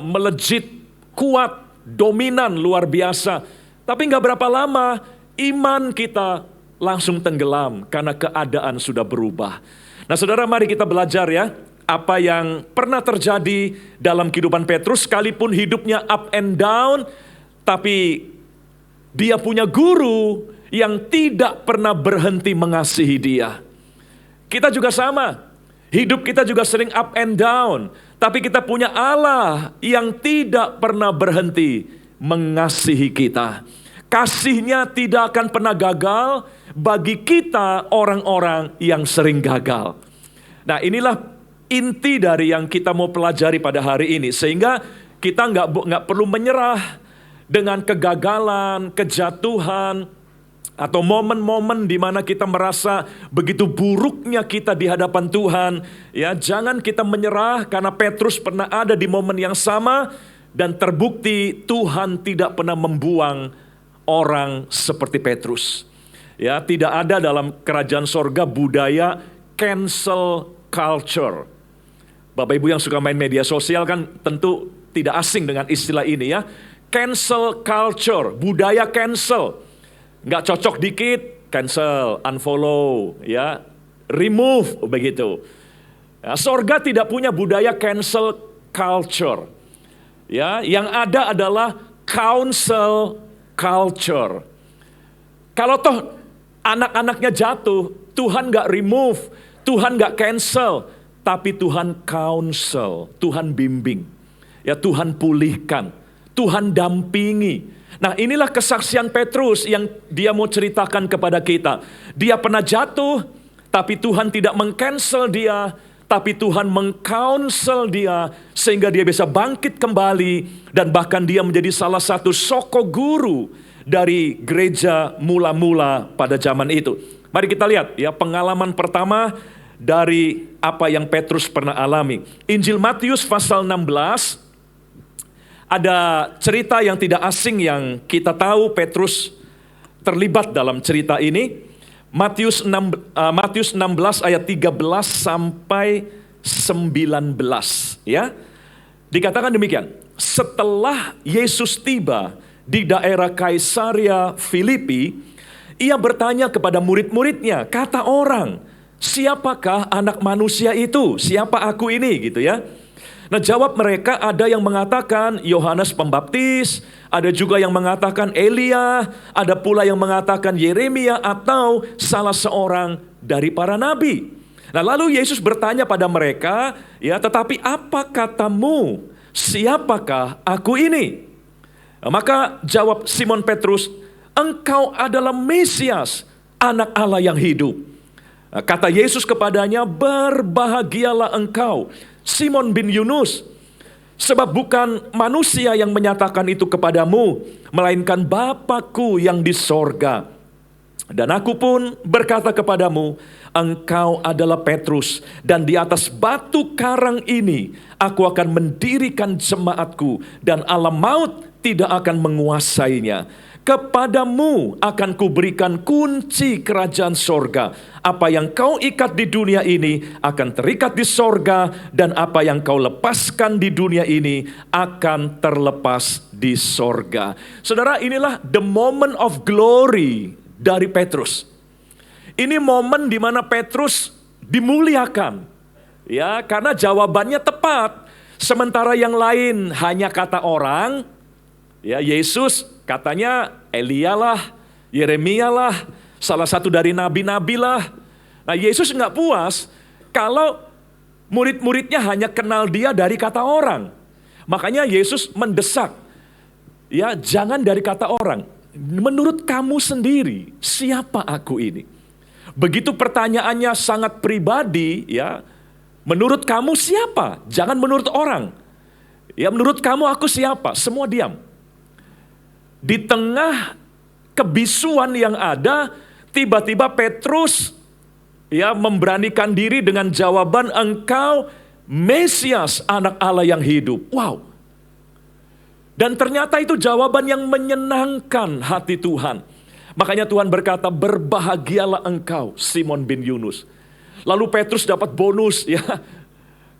melejit, kuat, dominan, luar biasa. Tapi gak berapa lama iman kita langsung tenggelam karena keadaan sudah berubah. Nah, saudara, mari kita belajar ya apa yang pernah terjadi dalam kehidupan Petrus. Sekalipun hidupnya up and down, tapi dia punya guru yang tidak pernah berhenti mengasihi dia. Kita juga sama. Hidup kita juga sering up and down, tapi kita punya Allah yang tidak pernah berhenti mengasihi kita. Kasih-Nya tidak akan pernah gagal bagi kita orang-orang yang sering gagal. Nah, inilah inti dari yang kita mau pelajari pada hari ini, sehingga kita nggak perlu menyerah dengan kegagalan, kejatuhan, atau momen-momen di mana kita merasa begitu buruknya kita di hadapan Tuhan. Ya, jangan kita menyerah, karena Petrus pernah ada di momen yang sama dan terbukti Tuhan tidak pernah membuang orang seperti Petrus. Ya, tidak ada dalam kerajaan sorga budaya cancel culture. Bapak Ibu yang suka main media sosial kan tentu tidak asing dengan istilah ini ya. Cancel culture, budaya cancel. Nggak cocok dikit, cancel, unfollow, ya, remove, begitu. Ya, sorga tidak punya budaya cancel culture. Ya, yang ada adalah counsel culture. Kalau toh anak-anaknya jatuh, Tuhan nggak remove, Tuhan nggak cancel, tapi Tuhan counsel, Tuhan bimbing, ya, Tuhan pulihkan, Tuhan dampingi. Nah, inilah kesaksian Petrus yang dia mau ceritakan kepada kita. Dia pernah jatuh, tapi Tuhan tidak meng-cancel dia, tapi Tuhan meng-counsel dia, sehingga dia bisa bangkit kembali, dan bahkan dia menjadi salah satu soko guru dari gereja mula-mula pada zaman itu. Mari kita lihat ya pengalaman pertama dari apa yang Petrus pernah alami. Injil Matius pasal 16, ada cerita yang tidak asing yang kita tahu Petrus terlibat dalam cerita ini. Matius 16 ayat 13 sampai 19 ya. Dikatakan demikian. Setelah Yesus tiba di daerah Kaisaria Filipi, ia bertanya kepada murid-muridnya, kata orang, siapakah anak manusia itu? Siapa aku ini gitu ya. Nah, jawab mereka, ada yang mengatakan Yohanes Pembaptis, ada juga yang mengatakan Elia, ada pula yang mengatakan Yeremia atau salah seorang dari para nabi. Nah, lalu Yesus bertanya pada mereka, ya, tetapi apa katamu? Siapakah aku ini? Nah, maka jawab Simon Petrus, engkau adalah Mesias, anak Allah yang hidup. Nah, kata Yesus kepadanya, berbahagialah engkau, Simon bin Yunus, sebab bukan manusia yang menyatakan itu kepadamu, melainkan Bapa-Ku yang di sorga. Dan aku pun berkata kepadamu, engkau adalah Petrus, dan di atas batu karang ini aku akan mendirikan jemaatku, dan alam maut tidak akan menguasainya. Kepadamu akan kuberikan kunci kerajaan sorga. Apa yang kau ikat di dunia ini akan terikat di sorga, dan apa yang kau lepaskan di dunia ini akan terlepas di sorga. Saudara, inilah the moment of glory dari Petrus. Ini momen di mana Petrus dimuliakan. Ya, karena jawabannya tepat. Sementara yang lain hanya kata orang, ya, Yesus katanya Elia lah, Yeremia lah, salah satu dari nabi-nabi lah. Nah, Yesus nggak puas kalau murid-muridnya hanya kenal dia dari kata orang. Makanya Yesus mendesak, ya, jangan dari kata orang. Menurut kamu sendiri, siapa aku ini? Begitu pertanyaannya sangat pribadi, ya. Menurut kamu siapa? Jangan menurut orang. Ya, menurut kamu aku siapa? Semua diam. Di tengah kebisuan yang ada, tiba-tiba Petrus, ya, memberanikan diri dengan jawaban, engkau Mesias, anak Allah yang hidup. Wow. Dan ternyata itu jawaban yang menyenangkan hati Tuhan. Makanya Tuhan berkata, berbahagialah engkau, Simon bin Yunus. Lalu Petrus dapat bonus, ya.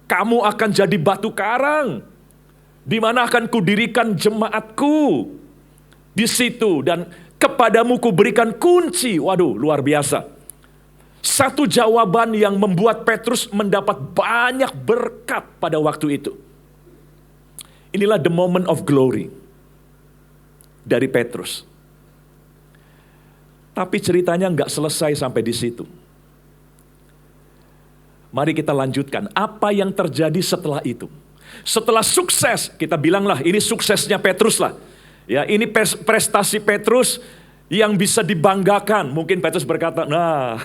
Kamu akan jadi batu karang, di mana akan kudirikan jemaatku. Di situ, dan kepadamu kuberikan kunci. Waduh, luar biasa. Satu jawaban yang membuat Petrus mendapat banyak berkat pada waktu itu. Inilah the moment of glory dari Petrus. Tapi ceritanya nggak selesai sampai di situ. Mari kita lanjutkan. Apa yang terjadi setelah itu? Setelah sukses, kita bilanglah ini suksesnya Petrus lah. Ya, ini prestasi Petrus yang bisa dibanggakan. Mungkin Petrus berkata, nah,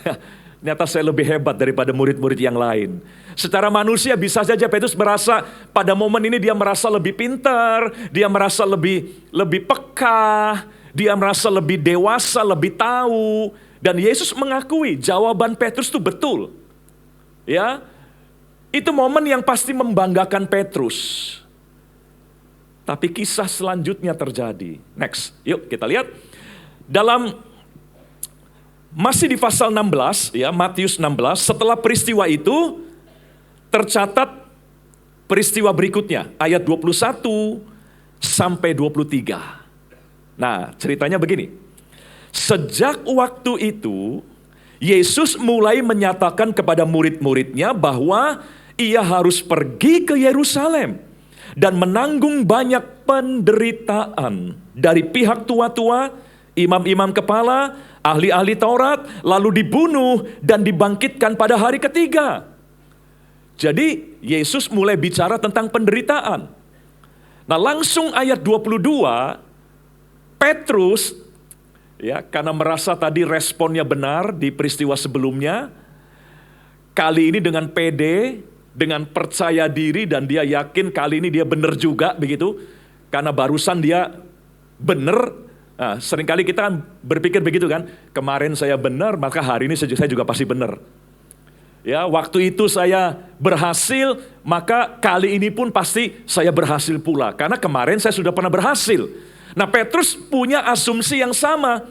ternyata saya lebih hebat daripada murid-murid yang lain. Secara manusia bisa saja Petrus merasa pada momen ini dia merasa lebih pintar, dia merasa lebih peka, dia merasa lebih dewasa, lebih tahu. Dan Yesus mengakui jawaban Petrus itu betul. Ya, itu momen yang pasti membanggakan Petrus. Tapi kisah selanjutnya terjadi. Next, yuk kita lihat. Masih di pasal 16, ya, Matius 16, setelah peristiwa itu, tercatat peristiwa berikutnya, ayat 21 sampai 23. Nah, ceritanya begini. Sejak waktu itu, Yesus mulai menyatakan kepada murid-muridnya bahwa ia harus pergi ke Yerusalem dan menanggung banyak penderitaan dari pihak tua-tua, imam-imam kepala, ahli-ahli Taurat, lalu dibunuh dan dibangkitkan pada hari ketiga. Jadi Yesus mulai bicara tentang penderitaan. Nah, langsung ayat 22, Petrus, ya, karena merasa tadi responnya benar di peristiwa sebelumnya, kali ini dengan pede, dengan percaya diri, dan dia yakin kali ini dia benar juga begitu, karena barusan dia benar. Nah, seringkali kita kan berpikir begitu kan, kemarin saya benar, maka hari ini saya juga pasti benar. Ya, waktu itu saya berhasil, maka kali ini pun pasti saya berhasil pula. Karena kemarin saya sudah pernah berhasil. Nah, Petrus punya asumsi yang sama.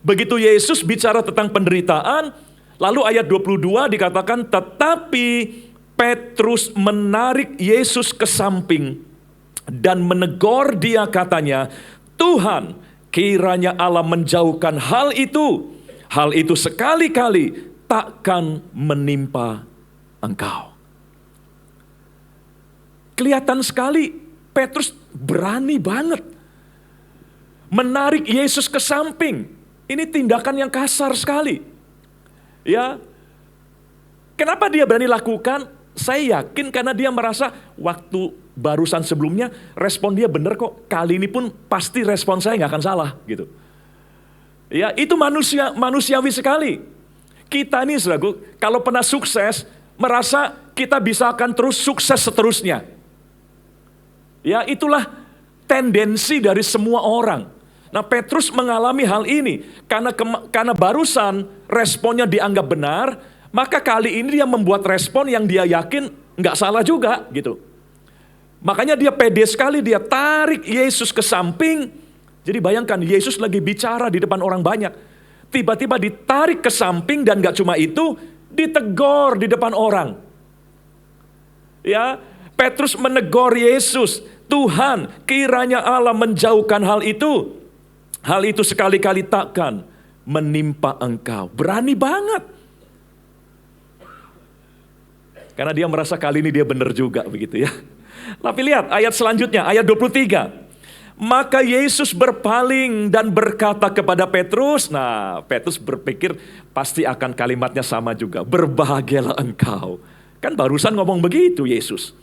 Begitu Yesus bicara tentang penderitaan, lalu ayat 22 dikatakan, tetapi Petrus menarik Yesus ke samping dan menegur dia, katanya, Tuhan, kiranya Allah menjauhkan hal itu. Hal itu sekali-kali takkan menimpa engkau. Kelihatan sekali Petrus berani banget menarik Yesus ke samping. Ini tindakan yang kasar sekali. Ya. Kenapa dia berani lakukan? Saya yakin karena dia merasa waktu barusan sebelumnya respon dia benar kok. Kali ini pun pasti respon saya nggak akan salah gitu. Ya, itu manusiawi sekali. Kita nih saudaraku, kalau pernah sukses, merasa kita bisa akan terus sukses seterusnya. Ya, itulah tendensi dari semua orang. Nah, Petrus mengalami hal ini karena barusan responnya dianggap benar, maka kali ini dia membuat respon yang dia yakin nggak salah juga gitu. Makanya dia pede sekali, dia tarik Yesus ke samping. Jadi bayangkan Yesus lagi bicara di depan orang banyak. Tiba-tiba ditarik ke samping dan gak cuma itu, ditegur di depan orang. Ya, Petrus menegur Yesus, Tuhan, kiranya Allah menjauhkan hal itu. Hal itu sekali-kali takkan menimpa engkau. Berani banget. Karena dia merasa kali ini dia benar juga begitu ya. Tapi lihat ayat selanjutnya, ayat 23. Maka Yesus berpaling dan berkata kepada Petrus, nah Petrus berpikir pasti akan kalimatnya sama juga, berbahagialah engkau. Kan barusan ngomong begitu Yesus.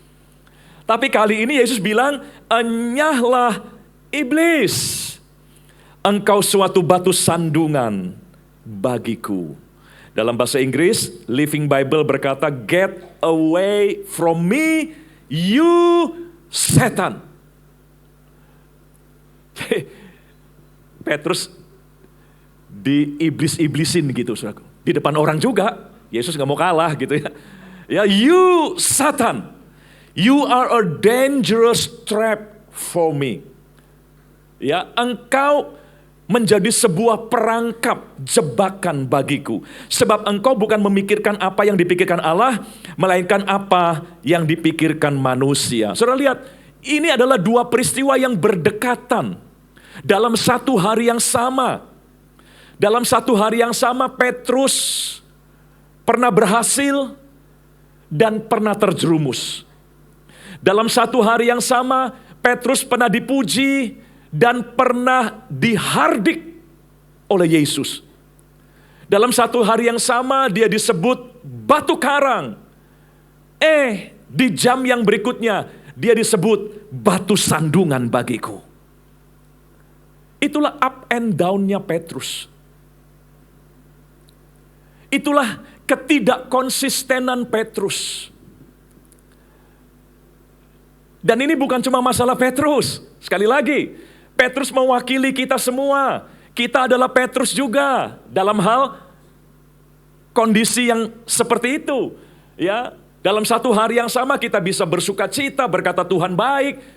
Tapi kali ini Yesus bilang, enyahlah iblis, engkau suatu batu sandungan bagiku. Dalam bahasa Inggris, Living Bible berkata, get away from me, you Satan. Petrus diiblis-iblisin gitu, saudaraku. Di depan orang juga, Yesus gak mau kalah gitu ya. Ya, you Satan, you are a dangerous trap for me. Ya, engkau menjadi sebuah perangkap jebakan bagiku. Sebab engkau bukan memikirkan apa yang dipikirkan Allah, melainkan apa yang dipikirkan manusia. Saudara lihat, ini adalah dua peristiwa yang berdekatan. Dalam satu hari yang sama. Dalam satu hari yang sama Petrus pernah berhasil dan pernah terjerumus. Dalam satu hari yang sama Petrus pernah dipuji dan pernah dihardik oleh Yesus. Dalam satu hari yang sama dia disebut batu karang. Di jam yang berikutnya dia disebut batu sandungan bagiku. Itulah up and down-nya Petrus. Itulah ketidakkonsistenan Petrus. Dan ini bukan cuma masalah Petrus. Sekali lagi, Petrus mewakili kita semua. Kita adalah Petrus juga dalam hal kondisi yang seperti itu. Ya, dalam satu hari yang sama kita bisa bersuka cita, berkata Tuhan baik.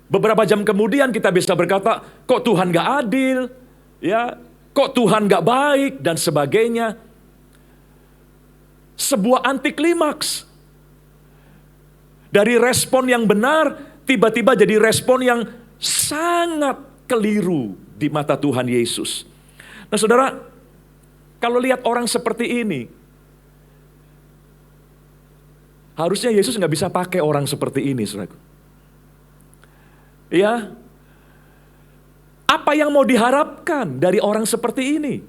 Beberapa jam kemudian kita bisa berkata, kok Tuhan gak adil, ya, kok Tuhan gak baik, dan sebagainya. Sebuah anti klimaks. Dari respon yang benar, tiba-tiba jadi respon yang sangat keliru di mata Tuhan Yesus. Nah saudara, kalau lihat orang seperti ini, harusnya Yesus gak bisa pakai orang seperti ini, saudara. Ya, apa yang mau diharapkan dari orang seperti ini?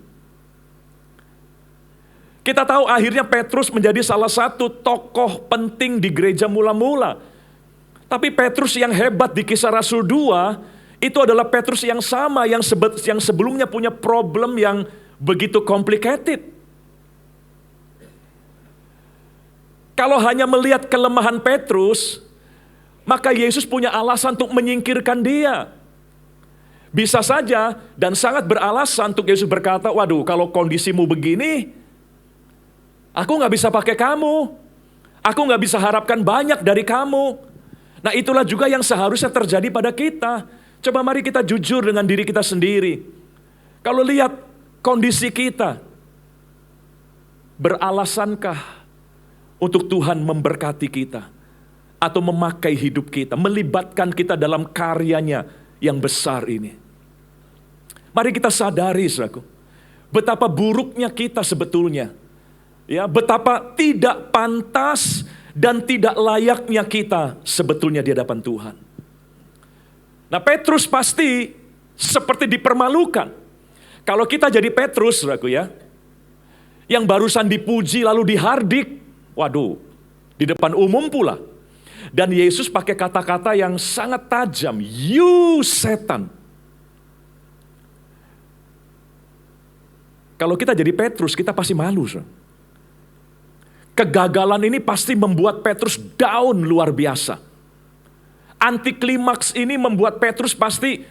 Kita tahu akhirnya Petrus menjadi salah satu tokoh penting di gereja mula-mula. Tapi Petrus yang hebat di Kisah Rasul 2, itu adalah Petrus yang sama yang sebelumnya punya problem yang begitu complicated. Kalau hanya melihat kelemahan Petrus, maka Yesus punya alasan untuk menyingkirkan dia. Bisa saja dan sangat beralasan untuk Yesus berkata, waduh kalau kondisimu begini, Aku nggak bisa pakai kamu. Aku nggak bisa harapkan banyak dari kamu. Nah itulah juga yang seharusnya terjadi pada kita. Coba mari kita jujur dengan diri kita sendiri. Kalau lihat kondisi kita, beralasankah untuk Tuhan memberkati kita? Atau memakai hidup kita, melibatkan kita dalam karyanya yang besar ini. Mari kita sadari, saudaraku, betapa buruknya kita sebetulnya. Ya, betapa tidak pantas dan tidak layaknya kita sebetulnya di hadapan Tuhan. Nah, Petrus pasti seperti dipermalukan. Kalau kita jadi Petrus, saudaraku ya, yang barusan dipuji lalu dihardik, waduh, di depan umum pula. Dan Yesus pakai kata-kata yang sangat tajam, you setan. Kalau kita jadi Petrus, kita pasti malu. Kegagalan ini pasti membuat Petrus down luar biasa. Antiklimaks ini membuat Petrus pasti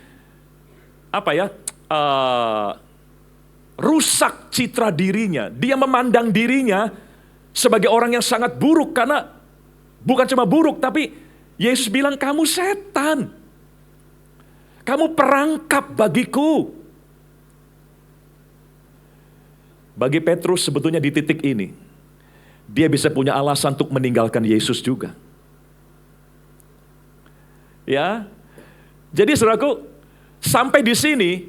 rusak citra dirinya. Dia memandang dirinya sebagai orang yang sangat buruk, karena bukan cuma buruk, tapi Yesus bilang kamu setan. Kamu perangkap bagiku. Bagi Petrus sebetulnya di titik ini, dia bisa punya alasan untuk meninggalkan Yesus juga. Ya, jadi saudaraku, sampai di sini,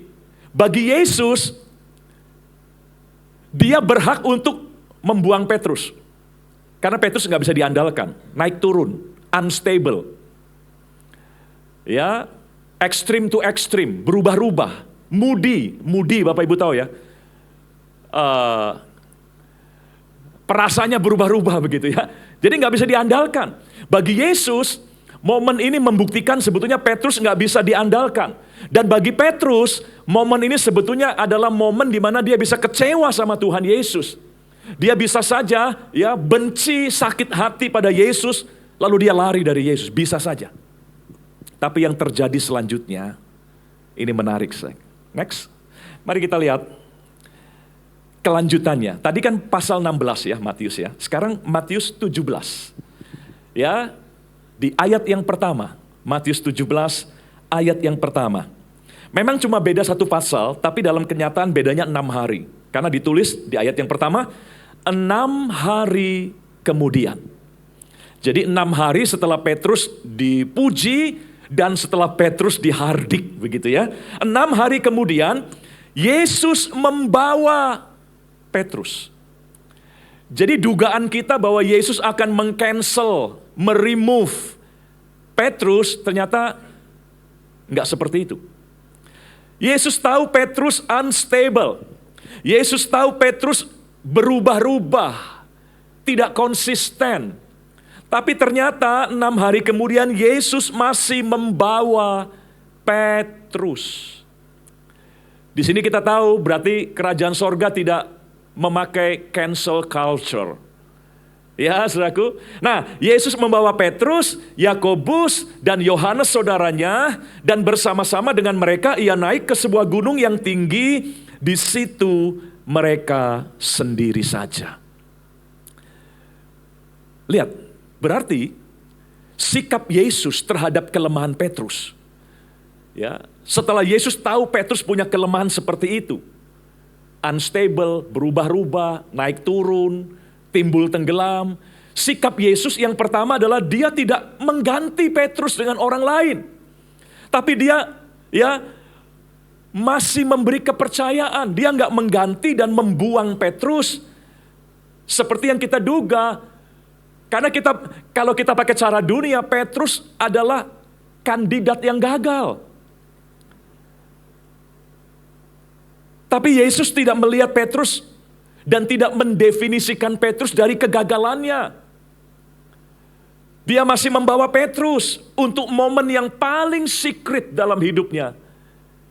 bagi Yesus, dia berhak untuk membuang Petrus. Karena Petrus nggak bisa diandalkan, naik turun, unstable. Ya, ekstrim to ekstrim, berubah-ubah, moody Bapak Ibu tahu ya. Perasaannya berubah-ubah begitu ya. Jadi nggak bisa diandalkan. Bagi Yesus, momen ini membuktikan sebetulnya Petrus nggak bisa diandalkan. Dan bagi Petrus, momen ini sebetulnya adalah momen di mana dia bisa kecewa sama Tuhan Yesus. Dia bisa saja ya benci, sakit hati pada Yesus, lalu dia lari dari Yesus, bisa saja. Tapi yang terjadi selanjutnya, ini menarik. Next, mari kita lihat kelanjutannya. Tadi kan pasal 16 ya Matius ya. Sekarang Matius 17. Ya, di ayat yang pertama, Matius 17 ayat yang pertama. Memang cuma beda satu pasal, tapi dalam kenyataan bedanya 6 hari. Karena ditulis di ayat yang pertama, 6 hari kemudian. Jadi 6 hari setelah Petrus dipuji dan setelah Petrus dihardik begitu ya. 6 hari kemudian Yesus membawa Petrus. Jadi dugaan kita bahwa Yesus akan meng-cancel, meremove Petrus, ternyata nggak seperti itu. Yesus tahu Petrus unstable. Yesus tahu Petrus berubah-ubah, tidak konsisten. Tapi ternyata 6 hari kemudian Yesus masih membawa Petrus. Di sini kita tahu berarti kerajaan sorga tidak memakai cancel culture. Ya, saudaraku. Nah, Yesus membawa Petrus, Yakobus, dan Yohanes saudaranya, dan bersama-sama dengan mereka ia naik ke sebuah gunung yang tinggi. Di situ mereka sendiri saja. Lihat, berarti sikap Yesus terhadap kelemahan Petrus. Ya, setelah Yesus tahu Petrus punya kelemahan seperti itu, unstable, berubah-ubah, naik turun, timbul tenggelam. Sikap Yesus yang pertama adalah dia tidak mengganti Petrus dengan orang lain. Tapi dia masih memberi kepercayaan. Dia nggak mengganti dan membuang Petrus seperti yang kita duga. Karena kalau kita pakai cara dunia, Petrus adalah kandidat yang gagal. Tapi Yesus tidak melihat Petrus dan tidak mendefinisikan Petrus dari kegagalannya. Dia masih membawa Petrus untuk momen yang paling secret dalam hidupnya.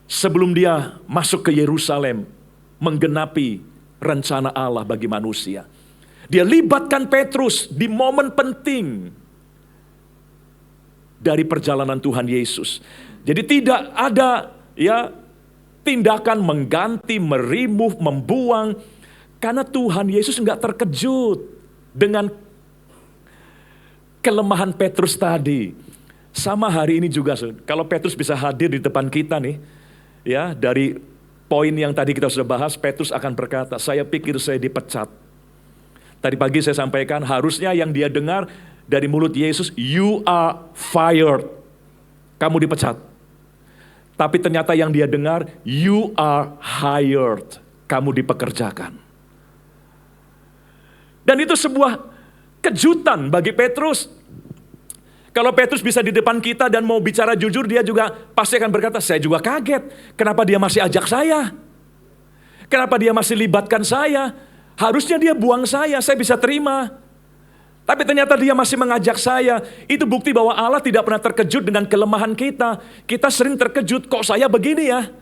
Sebelum dia masuk ke Yerusalem, menggenapi rencana Allah bagi manusia. Dia libatkan Petrus di momen penting dari perjalanan Tuhan Yesus. Jadi tidak ada tindakan mengganti, meremove, membuang. Karena Tuhan Yesus nggak terkejut dengan kelemahan Petrus tadi. Sama hari ini juga, kalau Petrus bisa hadir di depan kita nih, ya dari poin yang tadi kita sudah bahas, Petrus akan berkata, saya pikir saya dipecat. Tadi pagi saya sampaikan, harusnya yang dia dengar dari mulut Yesus, you are fired. Kamu dipecat. Tapi ternyata yang dia dengar, you are hired. Kamu dipekerjakan. Dan itu sebuah kejutan bagi Petrus. Kalau Petrus bisa di depan kita dan mau bicara jujur, dia juga pasti akan berkata, saya juga kaget. Kenapa dia masih ajak saya? Kenapa dia masih libatkan saya? Harusnya dia buang saya bisa terima. Tapi ternyata dia masih mengajak saya. Itu bukti bahwa Allah tidak pernah terkejut dengan kelemahan kita. Kita sering terkejut, kok saya begini ya?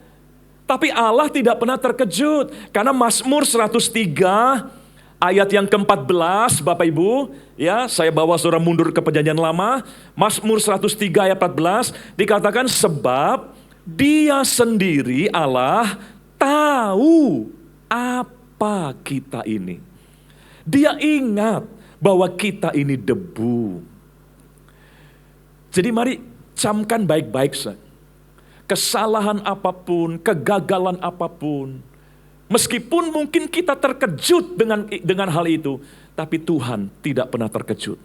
Tapi Allah tidak pernah terkejut. Karena Mazmur 103 ayat yang ke-14, Bapak Ibu, ya, saya bawa saudara mundur ke Perjanjian Lama. Mazmur 103 ayat 14 dikatakan, sebab Dia sendiri Allah tahu apa kita ini. Dia ingat bahwa kita ini debu. Jadi mari camkan baik-baik, kesalahan apapun, kegagalan apapun, meskipun mungkin kita terkejut dengan hal itu, tapi Tuhan tidak pernah terkejut.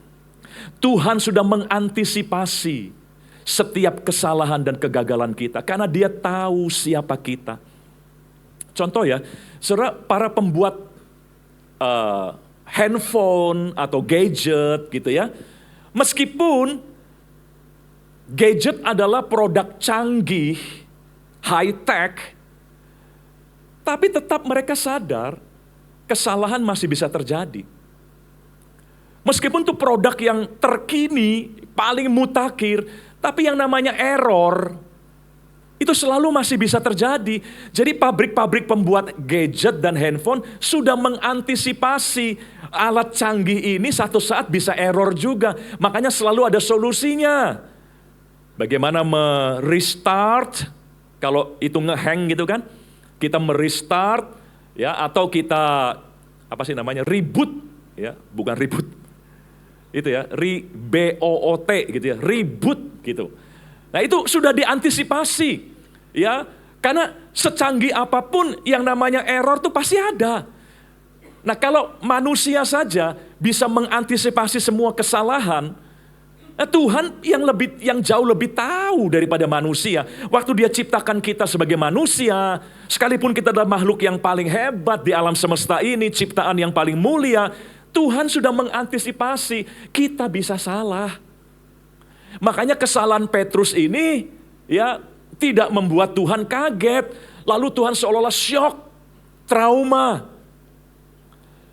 Tuhan sudah mengantisipasi setiap kesalahan dan kegagalan kita, karena Dia tahu siapa kita. Contoh ya, saudara, para pembuat handphone atau gadget gitu ya, meskipun gadget adalah produk canggih, high tech, tapi tetap mereka sadar kesalahan masih bisa terjadi. Meskipun itu produk yang terkini, paling mutakhir, tapi yang namanya error, itu selalu masih bisa terjadi. Jadi pabrik-pabrik pembuat gadget dan handphone sudah mengantisipasi alat canggih ini satu saat bisa error juga. Makanya selalu ada solusinya. Bagaimana merestart, kalau itu ngehang gitu kan, kita merestart, ya, atau kita reboot, ya, bukan reboot, itu ya, BOOT gitu ya, reboot gitu. Nah itu sudah diantisipasi, ya, karena secanggih apapun yang namanya error itu pasti ada. Nah kalau manusia saja bisa mengantisipasi semua kesalahan, Tuhan yang jauh lebih tahu daripada manusia. Waktu Dia ciptakan kita sebagai manusia, sekalipun kita adalah makhluk yang paling hebat di alam semesta ini, ciptaan yang paling mulia, Tuhan sudah mengantisipasi kita bisa salah. Makanya kesalahan Petrus ini ya tidak membuat Tuhan kaget, lalu Tuhan seolah-olah syok, trauma.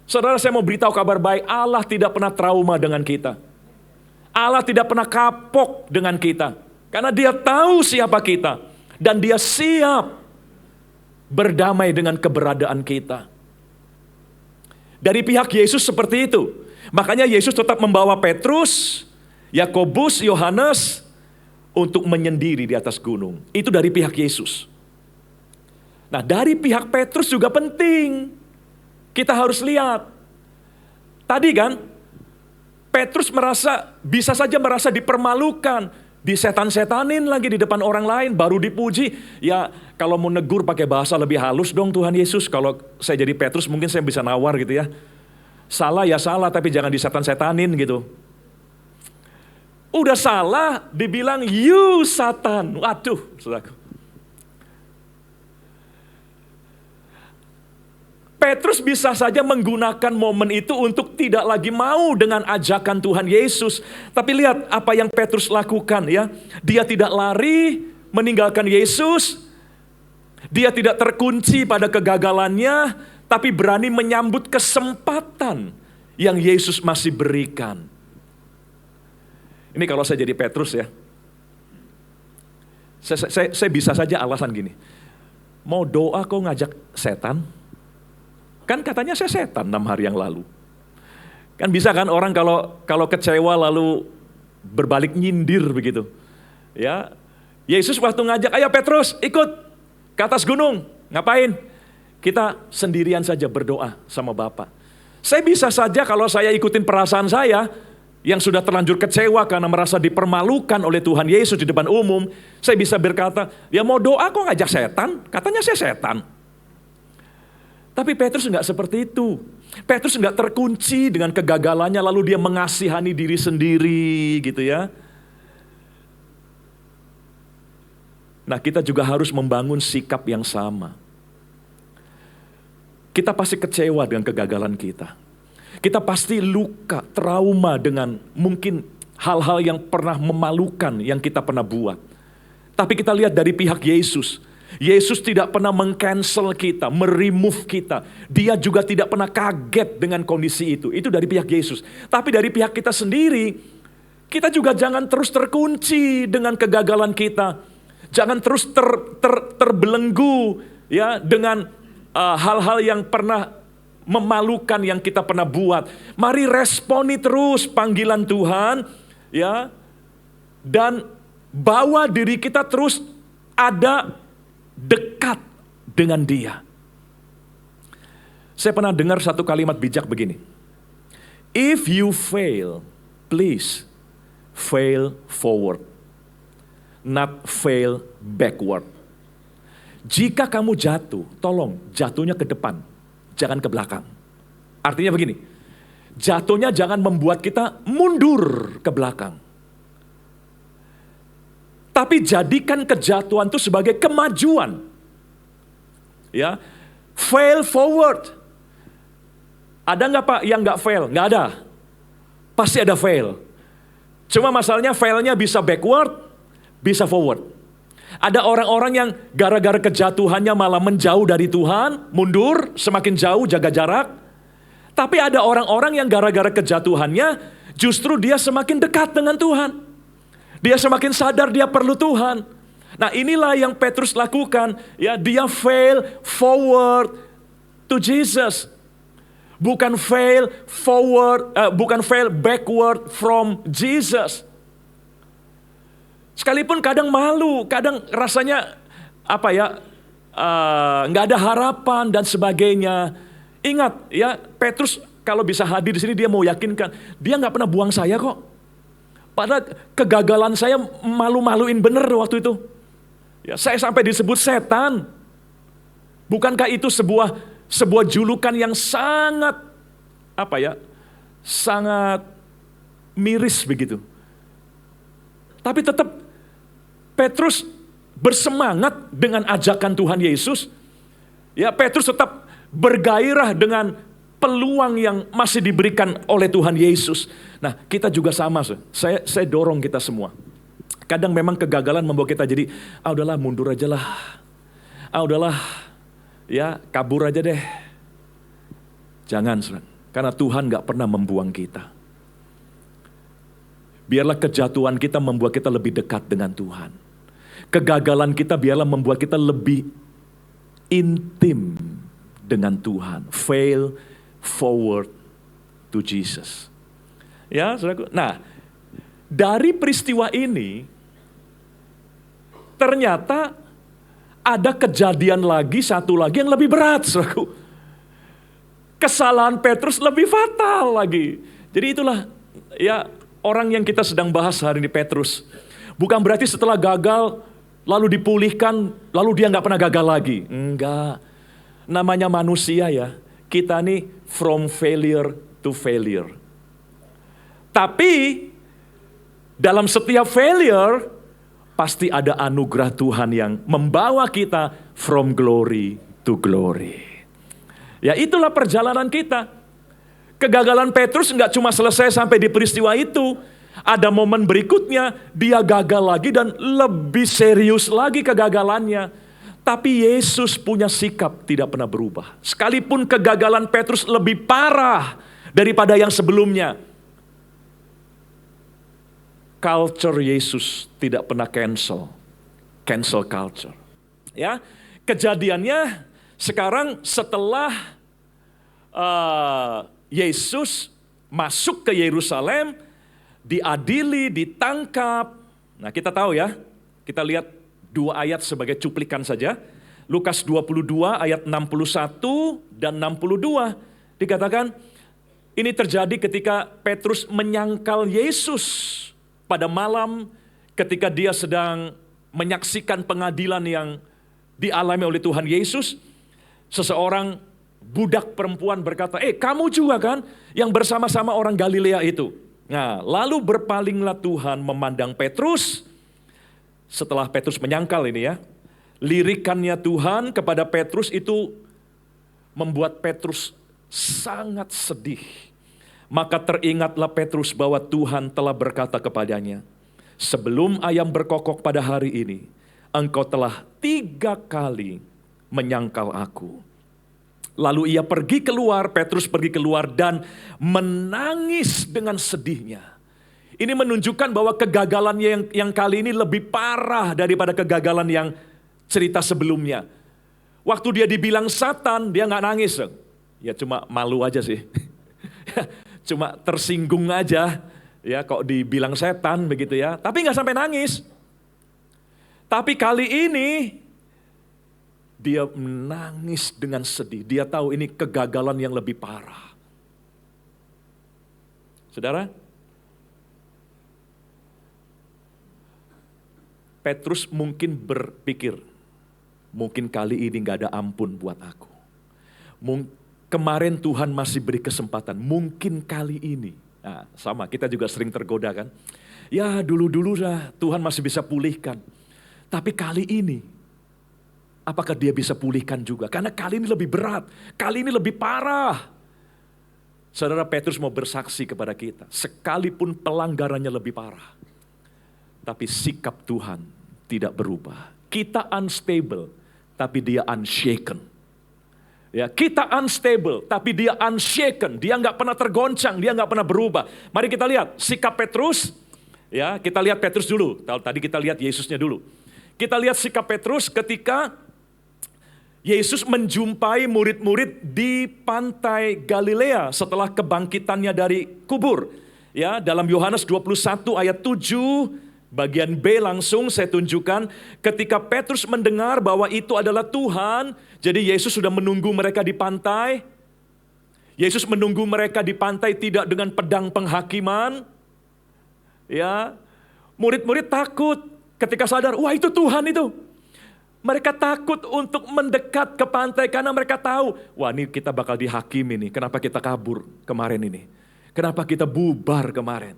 Saudara, saya mau beritahu kabar baik, Allah tidak pernah trauma dengan kita. Allah tidak pernah kapok dengan kita. Karena Dia tahu siapa kita. Dan Dia siap berdamai dengan keberadaan kita. Dari pihak Yesus seperti itu. Makanya Yesus tetap membawa Petrus, Yakobus, Yohanes untuk menyendiri di atas gunung. Itu dari pihak Yesus. Nah, dari pihak Petrus juga penting. Kita harus lihat. Tadi kan, Petrus bisa saja merasa dipermalukan, disetan-setanin lagi di depan orang lain, baru dipuji. Ya kalau mau negur pakai bahasa lebih halus dong Tuhan Yesus. Kalau saya jadi Petrus mungkin saya bisa nawar gitu ya. Salah ya salah, tapi jangan disetan-setanin gitu. Udah salah dibilang you Satan. Waduh, saudaraku. Petrus bisa saja menggunakan momen itu untuk tidak lagi mau dengan ajakan Tuhan Yesus. Tapi lihat apa yang Petrus lakukan ya. Dia tidak lari meninggalkan Yesus. Dia tidak terkunci pada kegagalannya. Tapi berani menyambut kesempatan yang Yesus masih berikan. Ini kalau saya jadi Petrus ya. Saya bisa saja alasan gini. Mau doa kok ngajak setan? Kan katanya saya setan 6 hari yang lalu. Kan bisa kan orang kalau kecewa lalu berbalik nyindir begitu. Ya, Yesus waktu ngajak, ayo Petrus ikut ke atas gunung. Ngapain? kita sendirian saja berdoa sama Bapa. Saya bisa saja kalau saya ikutin perasaan saya, yang sudah terlanjur kecewa karena merasa dipermalukan oleh Tuhan Yesus di depan umum, saya bisa berkata, ya mau doa kok ngajak setan, katanya saya setan. Tapi Petrus enggak seperti itu. Petrus enggak terkunci dengan kegagalannya lalu dia mengasihani diri sendiri gitu ya. Nah, kita juga harus membangun sikap yang sama. Kita pasti kecewa dengan kegagalan kita. Kita pasti luka, trauma dengan mungkin hal-hal yang pernah memalukan yang kita pernah buat. Tapi kita lihat dari pihak Yesus. Yesus tidak pernah meng-cancel kita, meremove kita. Dia juga tidak pernah kaget dengan kondisi itu. Itu dari pihak Yesus. Tapi dari pihak kita sendiri, kita juga jangan terus terkunci dengan kegagalan kita. Jangan terus terbelenggu ya dengan hal-hal yang pernah memalukan yang kita pernah buat. Mari responi terus panggilan Tuhan ya. Dan bawa diri kita terus ada dekat dengan Dia. Saya pernah dengar satu kalimat bijak begini. If you fail, please fail forward, not fail backward. Jika kamu jatuh, tolong jatuhnya ke depan, jangan ke belakang. Artinya begini, jatuhnya jangan membuat kita mundur ke belakang. Tapi jadikan kejatuhan itu sebagai kemajuan. Ya, fail forward. Ada nggak Pak yang nggak fail? Nggak ada. Pasti ada fail. Cuma masalahnya failnya bisa backward, bisa forward. Ada orang-orang yang gara-gara kejatuhannya malah menjauh dari Tuhan, mundur, semakin jauh jaga jarak. Tapi ada orang-orang yang gara-gara kejatuhannya justru dia semakin dekat dengan Tuhan. Dia semakin sadar dia perlu Tuhan. Nah, inilah yang Petrus lakukan, ya, dia fail forward to Jesus. Bukan fail forward, bukan fail backward from Jesus. Sekalipun kadang malu, kadang rasanya nggak ada harapan dan sebagainya. Ingat ya, Petrus kalau bisa hadir di sini dia mau yakinkan, dia nggak pernah buang saya kok. Padahal kegagalan saya malu-maluin bener waktu itu. Ya, saya sampai disebut setan. Bukankah itu sebuah julukan yang sangat sangat miris begitu. Tapi tetap Petrus bersemangat dengan ajakan Tuhan Yesus. Ya, Petrus tetap bergairah dengan peluang yang masih diberikan oleh Tuhan Yesus. Nah, kita juga sama. Saya dorong kita semua. Kadang memang kegagalan membawa kita jadi, udahlah mundur aja lah. Udahlah, ya kabur aja deh. Jangan, karena Tuhan gak pernah membuang kita. Biarlah kejatuhan kita membuat kita lebih dekat dengan Tuhan. Kegagalan kita biarlah membuat kita lebih intim dengan Tuhan. Fail forward to Jesus. Ya, saudaraku. Nah, dari peristiwa ini ternyata ada kejadian lagi, satu lagi yang lebih berat, saudaraku. Kesalahan Petrus lebih fatal lagi. Jadi itulah ya orang yang kita sedang bahas hari ini, Petrus. Bukan berarti setelah gagal lalu dipulihkan, lalu dia nggak pernah gagal lagi. Enggak. Namanya manusia ya. Kita nih from failure to failure. Tapi dalam setiap failure pasti ada anugerah Tuhan yang membawa kita from glory to glory. Ya, itulah perjalanan kita. Kegagalan Petrus nggak cuma selesai sampai di peristiwa itu. Ada momen berikutnya, dia gagal lagi dan lebih serius lagi kegagalannya. Tapi Yesus punya sikap tidak pernah berubah. Sekalipun kegagalan Petrus lebih parah daripada yang sebelumnya. Culture Yesus tidak pernah cancel culture. Ya, kejadiannya sekarang setelah Yesus masuk ke Yerusalem, diadili, ditangkap. Nah, kita tahu ya, kita lihat 2 ayat sebagai cuplikan saja. Lukas 22 ayat 61 dan 62 dikatakan, ini terjadi ketika Petrus menyangkal Yesus pada malam ketika dia sedang menyaksikan pengadilan yang dialami oleh Tuhan Yesus. Seseorang budak perempuan berkata, kamu juga kan yang bersama-sama orang Galilea itu. Nah, lalu berpalinglah Tuhan memandang Petrus. Setelah Petrus menyangkal ini ya, lirikannya Tuhan kepada Petrus itu membuat Petrus sangat sedih. Maka teringatlah Petrus bahwa Tuhan telah berkata kepadanya, sebelum ayam berkokok pada hari ini, engkau telah 3 kali menyangkal aku. Lalu ia pergi keluar, Petrus pergi keluar dan menangis dengan sedihnya. Ini menunjukkan bahwa kegagalannya yang kali ini lebih parah daripada kegagalan yang cerita sebelumnya. Waktu dia dibilang Satan, dia nggak nangis. Ya cuma malu aja sih. Cuma tersinggung aja. Ya kok dibilang setan begitu ya. Tapi nggak sampai nangis. Tapi kali ini dia menangis dengan sedih. Dia tahu ini kegagalan yang lebih parah. Saudara, Petrus mungkin berpikir, mungkin kali ini gak ada ampun buat aku. Kemarin Tuhan masih beri kesempatan, mungkin kali ini. Nah, sama, kita juga sering tergoda kan. Ya dulu-dulu lah Tuhan masih bisa pulihkan. Tapi kali ini, apakah dia bisa pulihkan juga? Karena kali ini lebih berat, kali ini lebih parah. Saudara, Petrus mau bersaksi kepada kita, sekalipun pelanggarannya lebih parah, tapi sikap Tuhan tidak berubah. Kita unstable, tapi dia unshaken. Ya, kita unstable, tapi dia unshaken. Dia nggak pernah tergoncang, dia nggak pernah berubah. Mari kita lihat sikap Petrus. Ya, kita lihat Petrus dulu. Tadi kita lihat Yesusnya dulu. Kita lihat sikap Petrus ketika Yesus menjumpai murid-murid di pantai Galilea setelah kebangkitannya dari kubur. Ya, dalam Yohanes 21 ayat 7, bagian B langsung saya tunjukkan, ketika Petrus mendengar bahwa itu adalah Tuhan, jadi Yesus sudah menunggu mereka di pantai. Yesus menunggu mereka di pantai tidak dengan pedang penghakiman. Ya, murid-murid takut ketika sadar, wah itu Tuhan itu. Mereka takut untuk mendekat ke pantai karena mereka tahu, wah ini kita bakal dihakimi nih, kenapa kita kabur kemarin ini. Kenapa kita bubar kemarin.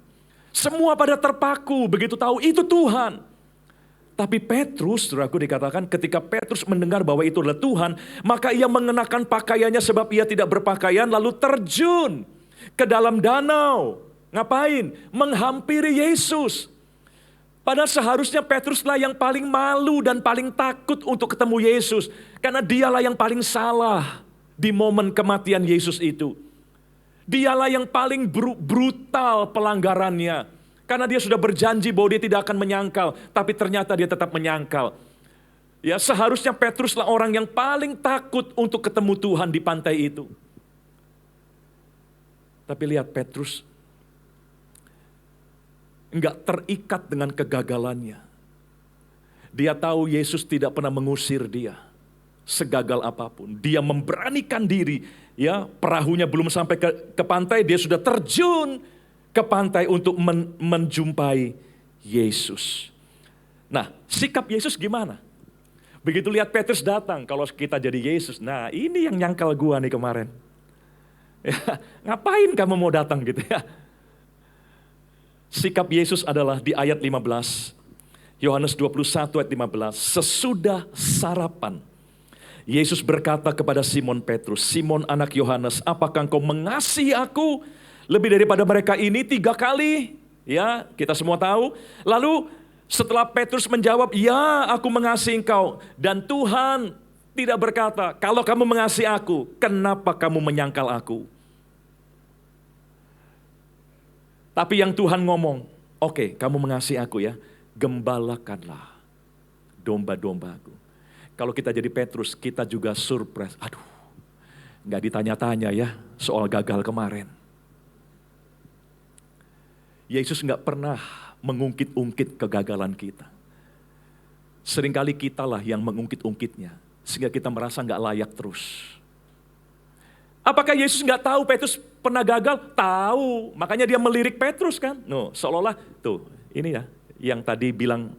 Semua pada terpaku, begitu tahu itu Tuhan. Tapi Petrus, saudaraku, dikatakan ketika Petrus mendengar bahwa itu adalah Tuhan, maka ia mengenakan pakaiannya sebab ia tidak berpakaian, lalu terjun ke dalam danau. Ngapain? Menghampiri Yesus. Padahal seharusnya Petruslah yang paling malu dan paling takut untuk ketemu Yesus. Karena dialah yang paling salah di momen kematian Yesus itu. Dialah yang paling brutal pelanggarannya. Karena dia sudah berjanji bahwa dia tidak akan menyangkal. Tapi ternyata dia tetap menyangkal. Ya, seharusnya Petruslah orang yang paling takut untuk ketemu Tuhan di pantai itu. Tapi lihat Petrus enggak terikat dengan kegagalannya. Dia tahu Yesus tidak pernah mengusir dia. Segagal apapun. Dia memberanikan diri. Ya, perahunya belum sampai ke pantai, dia sudah terjun ke pantai untuk menjumpai Yesus. Nah, sikap Yesus gimana? Begitu lihat Petrus datang, kalau kita jadi Yesus, nah ini yang nyangkal gua nih kemarin. Ya, ngapain kamu mau datang gitu ya? Sikap Yesus adalah di ayat 15. Yohanes 21 ayat 15. Sesudah sarapan, Yesus berkata kepada Simon Petrus, Simon anak Yohanes, apakah engkau mengasihi aku lebih daripada mereka ini 3 kali? Ya, kita semua tahu. Lalu setelah Petrus menjawab, ya aku mengasihi engkau. Dan Tuhan tidak berkata, kalau kamu mengasihi aku, kenapa kamu menyangkal aku? Tapi yang Tuhan ngomong, oke, kamu mengasihi aku ya, gembalakanlah domba-dombaku. Kalau kita jadi Petrus, kita juga surprise. Aduh, gak ditanya-tanya ya soal gagal kemarin. Yesus gak pernah mengungkit-ungkit kegagalan kita. Seringkali kitalah yang mengungkit-ungkitnya. sehingga kita merasa nggak layak terus. Apakah Yesus nggak tahu Petrus pernah gagal? Tahu, makanya dia melirik Petrus kan. No, seolah-olah tuh ini ya yang tadi bilang,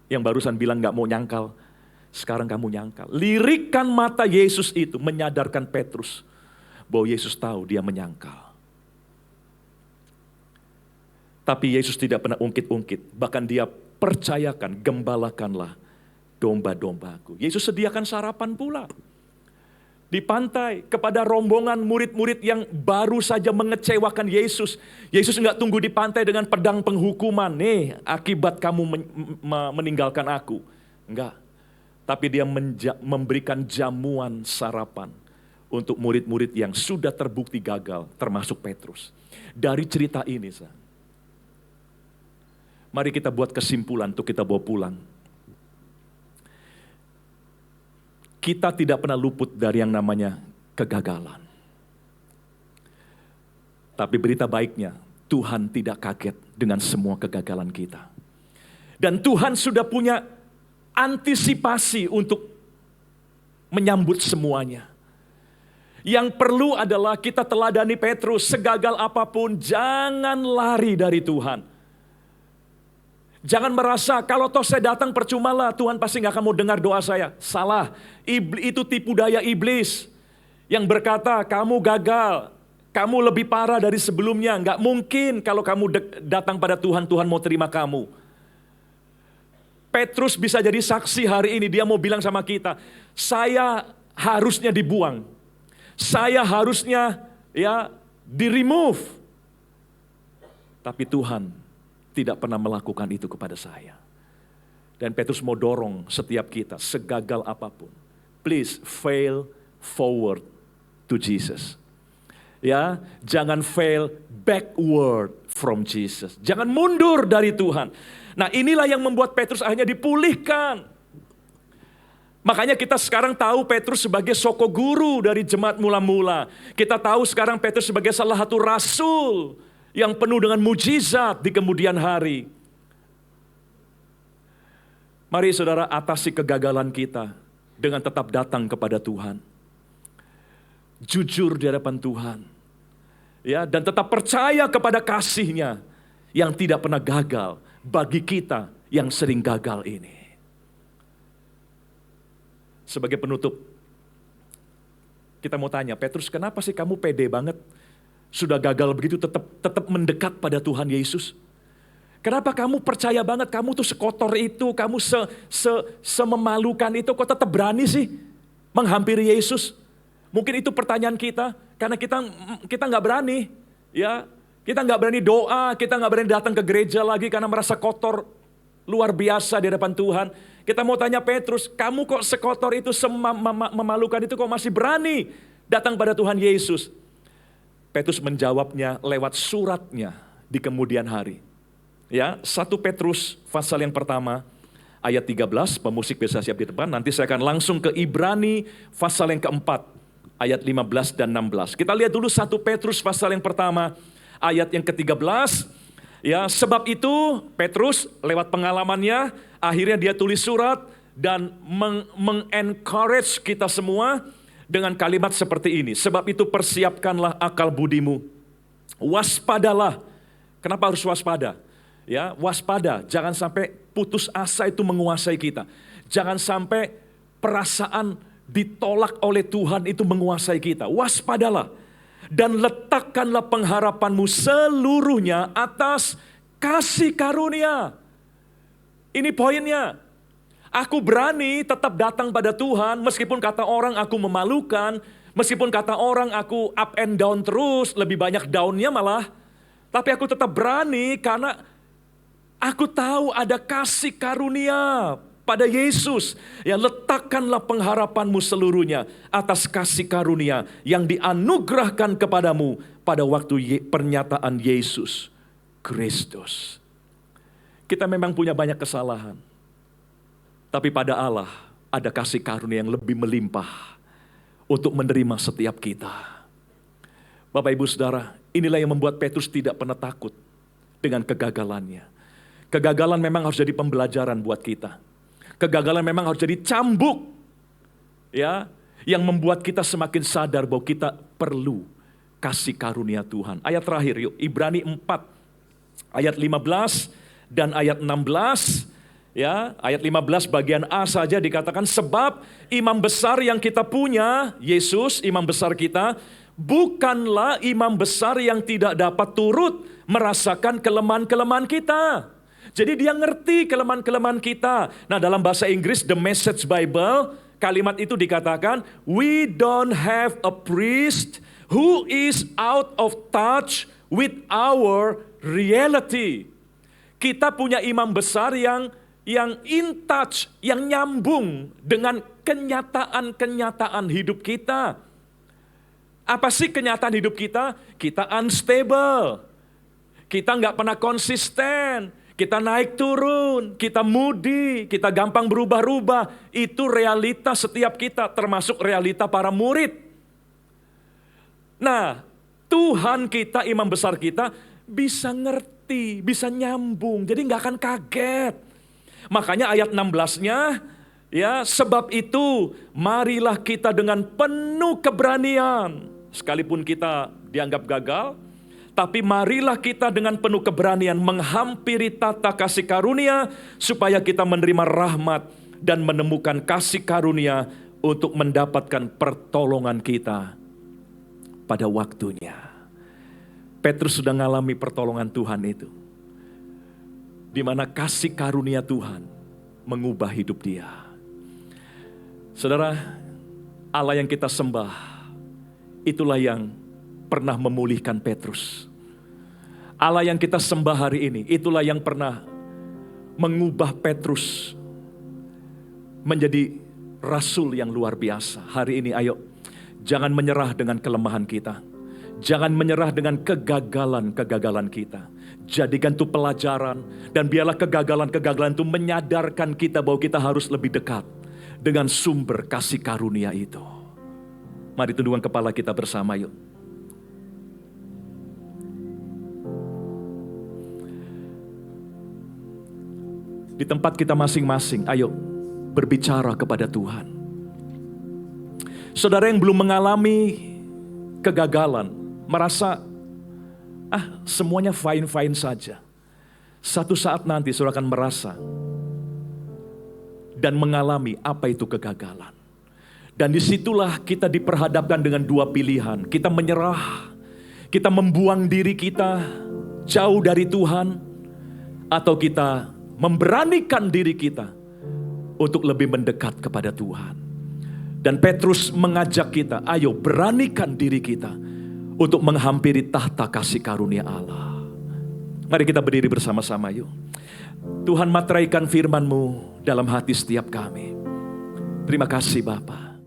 yang barusan bilang nggak mau nyangkal, sekarang kamu nyangkal. Lirikan mata Yesus itu menyadarkan Petrus bahwa Yesus tahu dia menyangkal. Tapi Yesus tidak pernah ungkit-ungkit, bahkan dia percayakan, gembalakanlah domba-dombaku. Yesus sediakan sarapan pula di pantai kepada rombongan murid-murid yang baru saja mengecewakan Yesus. Yesus enggak tunggu di pantai dengan pedang penghukuman. Nih, akibat kamu meninggalkan aku. Enggak. Tapi dia memberikan jamuan sarapan untuk murid-murid yang sudah terbukti gagal, termasuk Petrus. Dari cerita ini, mari kita buat kesimpulan untuk kita bawa pulang. Kita tidak pernah luput dari yang namanya kegagalan. Tapi berita baiknya, Tuhan tidak kaget dengan semua kegagalan kita. Dan Tuhan sudah punya antisipasi untuk menyambut semuanya. Yang perlu adalah kita teladani Petrus, segagal apapun jangan lari dari Tuhan. Jangan merasa kalau toh saya datang percumalah, Tuhan pasti gak akan mau dengar doa saya. Salah, itu tipu daya iblis yang berkata kamu gagal, kamu lebih parah dari sebelumnya. Gak mungkin kalau kamu datang pada Tuhan, Tuhan mau terima kamu. Petrus bisa jadi saksi hari ini, dia mau bilang sama kita, saya harusnya dibuang, saya harusnya di-remove. Tapi Tuhan tidak pernah melakukan itu kepada saya. Dan Petrus mau dorong setiap kita, segagal apapun, please fail forward to Jesus. Ya, jangan fail backward from Jesus. Jangan mundur dari Tuhan. Nah, inilah yang membuat Petrus akhirnya dipulihkan. Makanya kita sekarang tahu Petrus sebagai soko guru dari jemaat mula-mula. Kita tahu sekarang Petrus sebagai salah satu rasul yang penuh dengan mujizat di kemudian hari. Mari saudara atasi kegagalan kita dengan tetap datang kepada Tuhan. Jujur di hadapan Tuhan. Ya, dan tetap percaya kepada kasih-Nya yang tidak pernah gagal bagi kita yang sering gagal ini. Sebagai penutup, kita mau tanya, Petrus, kenapa sih kamu pede banget? Sudah gagal begitu tetap mendekat pada Tuhan Yesus. Kenapa kamu percaya banget, kamu tuh sekotor itu, kamu sememalukan itu, kok tetap berani sih menghampiri Yesus? Mungkin itu pertanyaan kita, karena kita nggak berani, ya, kita nggak berani doa, kita nggak berani datang ke gereja lagi karena merasa kotor luar biasa di hadapan Tuhan. Kita mau tanya Petrus, kamu kok sekotor itu, memalukan itu, kok masih berani datang pada Tuhan Yesus? Petrus menjawabnya lewat suratnya di kemudian hari. Ya, 1 Petrus pasal yang pertama ayat 13, pemusik bisa siap di depan. Nanti saya akan langsung ke Ibrani pasal yang keempat ayat 15 dan 16. Kita lihat dulu 1 Petrus pasal yang pertama ayat yang ke-13. Ya, sebab itu Petrus lewat pengalamannya akhirnya dia tulis surat dan mengencourage kita semua dengan kalimat seperti ini. Sebab itu persiapkanlah akal budimu. Waspadalah. Kenapa harus waspada? Ya, waspada. Jangan sampai putus asa itu menguasai kita. Jangan sampai perasaan ditolak oleh Tuhan itu menguasai kita. Waspadalah. Dan letakkanlah pengharapanmu seluruhnya atas kasih karunia. Ini poinnya. Aku berani tetap datang pada Tuhan meskipun kata orang aku memalukan, meskipun kata orang aku up and down terus, lebih banyak downnya malah. Tapi aku tetap berani karena aku tahu ada kasih karunia pada Yesus. Ya, letakkanlah pengharapanmu seluruhnya atas kasih karunia yang dianugerahkan kepadamu pada waktu pernyataan Yesus Kristus. Kita memang punya banyak kesalahan. Tapi pada Allah ada kasih karunia yang lebih melimpah untuk menerima setiap kita. Bapak Ibu Saudara, inilah yang membuat Petrus tidak pernah takut dengan kegagalannya. Kegagalan memang harus jadi pembelajaran buat kita. Kegagalan memang harus jadi cambuk. ya, yang membuat kita semakin sadar bahwa kita perlu kasih karunia Tuhan. Ayat terakhir yuk, Ibrani 4 ayat 15 dan ayat 16. Ya, ayat 15 bagian A saja dikatakan, sebab imam besar yang kita punya, Yesus imam besar kita, bukanlah imam besar yang tidak dapat turut merasakan kelemahan-kelemahan kita. Jadi dia ngerti kelemahan-kelemahan kita. Nah, dalam bahasa Inggris The Message Bible, kalimat itu dikatakan, we don't have a priest who is out of touch with our reality. Kita punya imam besar yang in touch, yang nyambung dengan kenyataan-kenyataan hidup kita. Apa sih kenyataan hidup kita? Kita unstable. Kita nggak pernah konsisten. Kita naik turun, kita moody, kita gampang berubah-ubah. Itu realitas setiap kita, termasuk realita para murid. Nah, Tuhan kita, imam besar kita, bisa ngerti, bisa nyambung. Jadi nggak akan kaget. Makanya ayat 16-nya, ya, sebab itu marilah kita dengan penuh keberanian. Sekalipun kita dianggap gagal, tapi marilah kita dengan penuh keberanian menghampiri tata kasih karunia, supaya kita menerima rahmat dan menemukan kasih karunia untuk mendapatkan pertolongan kita pada waktunya. Petrus sudah mengalami pertolongan Tuhan itu, di mana kasih karunia Tuhan mengubah hidup dia. Saudara, Allah yang kita sembah, itulah yang pernah memulihkan Petrus. Allah yang kita sembah hari ini, itulah yang pernah mengubah Petrus menjadi rasul yang luar biasa. Hari ini ayo, jangan menyerah dengan kelemahan kita. Jangan menyerah dengan kegagalan-kegagalan kita. Jadikan itu pelajaran, dan biarlah kegagalan-kegagalan itu menyadarkan kita bahwa kita harus lebih dekat dengan sumber kasih karunia itu. Mari tundukkan kepala kita bersama yuk. Di tempat kita masing-masing, ayo berbicara kepada Tuhan. Saudara yang belum mengalami kegagalan, merasa semuanya fine-fine saja. Satu saat nanti saudara akan merasa dan mengalami apa itu kegagalan. Dan disitulah kita diperhadapkan dengan dua pilihan. Kita menyerah, kita membuang diri kita jauh dari Tuhan, atau kita memberanikan diri kita untuk lebih mendekat kepada Tuhan. Dan Petrus mengajak kita, ayo beranikan diri kita untuk menghampiri tahta kasih karunia Allah. Mari kita berdiri bersama-sama yuk. Tuhan, materaikan firman-Mu dalam hati setiap kami. Terima kasih Bapa.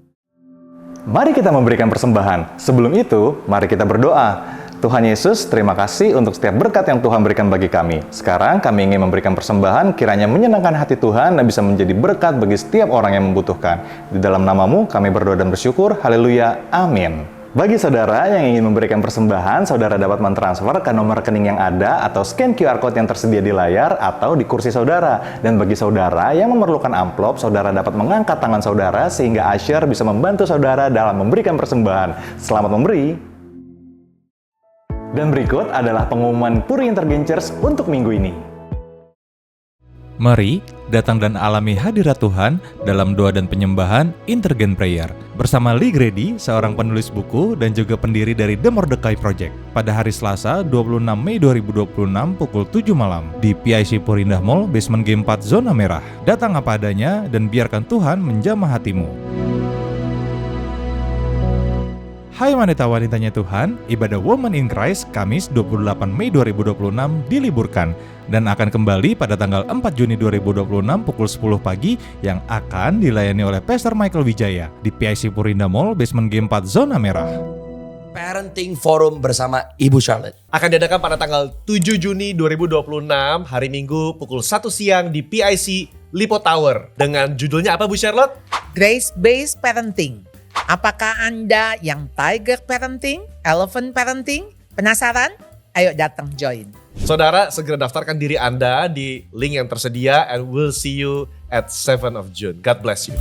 Mari kita memberikan persembahan. Sebelum itu, mari kita berdoa. Tuhan Yesus, terima kasih untuk setiap berkat yang Tuhan berikan bagi kami. Sekarang kami ingin memberikan persembahan, kiranya menyenangkan hati Tuhan dan bisa menjadi berkat bagi setiap orang yang membutuhkan. Di dalam nama-Mu kami berdoa dan bersyukur. Haleluya. Amin. Bagi saudara yang ingin memberikan persembahan, saudara dapat mentransfer ke nomor rekening yang ada atau scan QR Code yang tersedia di layar atau di kursi saudara. Dan bagi saudara yang memerlukan amplop, saudara dapat mengangkat tangan saudara sehingga usher bisa membantu saudara dalam memberikan persembahan. Selamat memberi. Dan berikut adalah pengumuman Puri Intergen Church untuk minggu ini. Mari datang dan alami hadirat Tuhan dalam doa dan penyembahan Intergen Prayer bersama Lee Grady, seorang penulis buku dan juga pendiri dari The Mordecai Project, pada hari Selasa 26 Mei 2026 pukul 7 malam di PIC Puri Indah Mall, basement G4 zona merah. Datang apa adanya dan biarkan Tuhan menjamah hatimu. Hai wanita-wanitanya Tuhan, ibadah Women in Christ Kamis 28 Mei 2026 diliburkan dan akan kembali pada tanggal 4 Juni 2026 pukul 10 pagi yang akan dilayani oleh Pastor Michael Wijaya di PIC Purinda Mall, basement G4 zona merah. Parenting Forum bersama Ibu Charlotte akan diadakan pada tanggal 7 Juni 2026 hari Minggu pukul 1 siang di PIC Lipo Tower dengan judulnya apa Bu Charlotte? Grace-based parenting. Apakah Anda yang tiger parenting, elephant parenting? Penasaran? Ayo datang join. Saudara, segera daftarkan diri Anda di link yang tersedia and we'll see you at 7 of June. God bless you.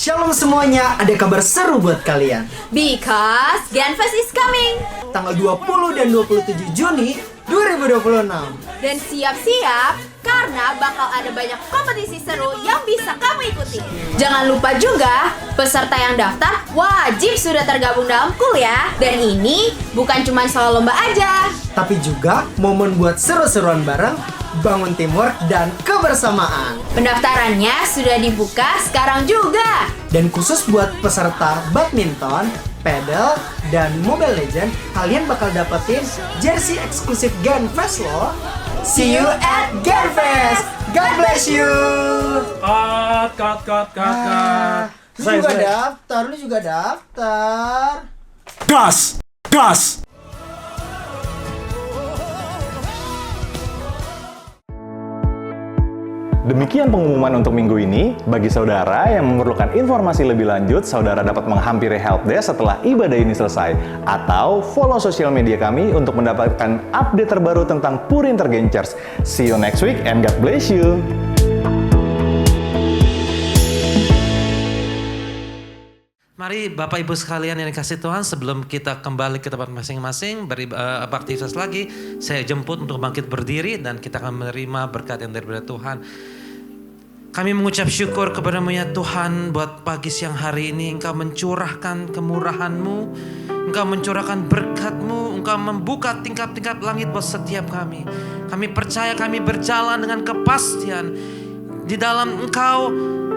Shalom semuanya, ada kabar seru buat kalian. Because Genfest is coming. Tanggal 20 dan 27 Juni 2026. Dan siap-siap karena bakal ada banyak kompetisi seru yang bisa kamu ikuti. Jangan lupa juga, peserta yang daftar wajib sudah tergabung dalam KUL ya. Dan ini bukan cuma soal lomba aja, Tapi juga momen buat seru-seruan bareng, bangun teamwork dan kebersamaan. pendaftarannya sudah dibuka sekarang juga. Dan khusus buat peserta badminton, paddle, dan Mobile Legend, kalian bakal dapetin jersey eksklusif Genfest loh. See you at Genfest. God bless you. Cut. Lu juga daftar. Gas. Demikian pengumuman untuk minggu ini. Bagi saudara yang memerlukan informasi lebih lanjut, saudara dapat menghampiri Helpdesk setelah ibadah ini selesai. Atau follow sosial media kami untuk mendapatkan update terbaru tentang Puri Intergen Church. See you next week and God bless you. Mari Bapak Ibu sekalian yang dikasih Tuhan, sebelum kita kembali ke tempat masing-masing beraktivitas lagi, saya jemput untuk bangkit berdiri dan kita akan menerima berkat yang daripada Tuhan. Kami mengucap syukur kepada-Mu ya Tuhan, buat pagi siang hari ini Engkau mencurahkan kemurahan-Mu, Engkau mencurahkan berkat-Mu, Engkau membuka tingkap-tingkap langit buat setiap kami. Kami percaya kami berjalan dengan kepastian di dalam Engkau.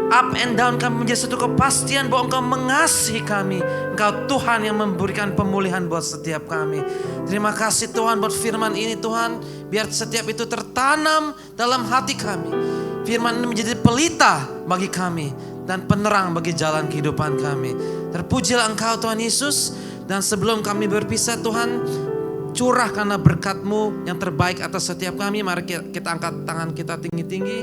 Up and down kami menjadi satu kepastian bahwa Engkau mengasihi kami. Engkau Tuhan yang memberikan pemulihan buat setiap kami. Terima kasih Tuhan buat firman ini Tuhan. Biar setiap itu tertanam dalam hati kami. Firman ini menjadi pelita bagi kami dan penerang bagi jalan kehidupan kami. Terpujilah Engkau Tuhan Yesus. Dan sebelum kami berpisah Tuhan, curahkanlah berkat-Mu yang terbaik atas setiap kami. Mari kita angkat tangan kita tinggi-tinggi.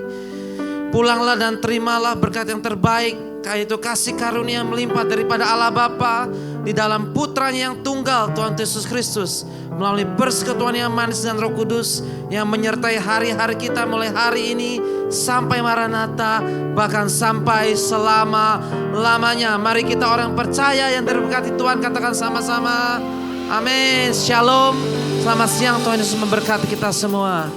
Pulanglah dan terimalah berkat yang terbaik, yaitu kasih karunia melimpah daripada Allah Bapa di dalam Putranya yang tunggal Tuhan Yesus Kristus, melalui persekutuan yang manis dan Roh Kudus yang menyertai hari-hari kita mulai hari ini sampai Maranatha, bahkan sampai selama-lamanya. Mari kita orang percaya yang terberkati Tuhan katakan sama-sama, amin. Shalom, selamat siang, Tuhan Yesus memberkati kita semua.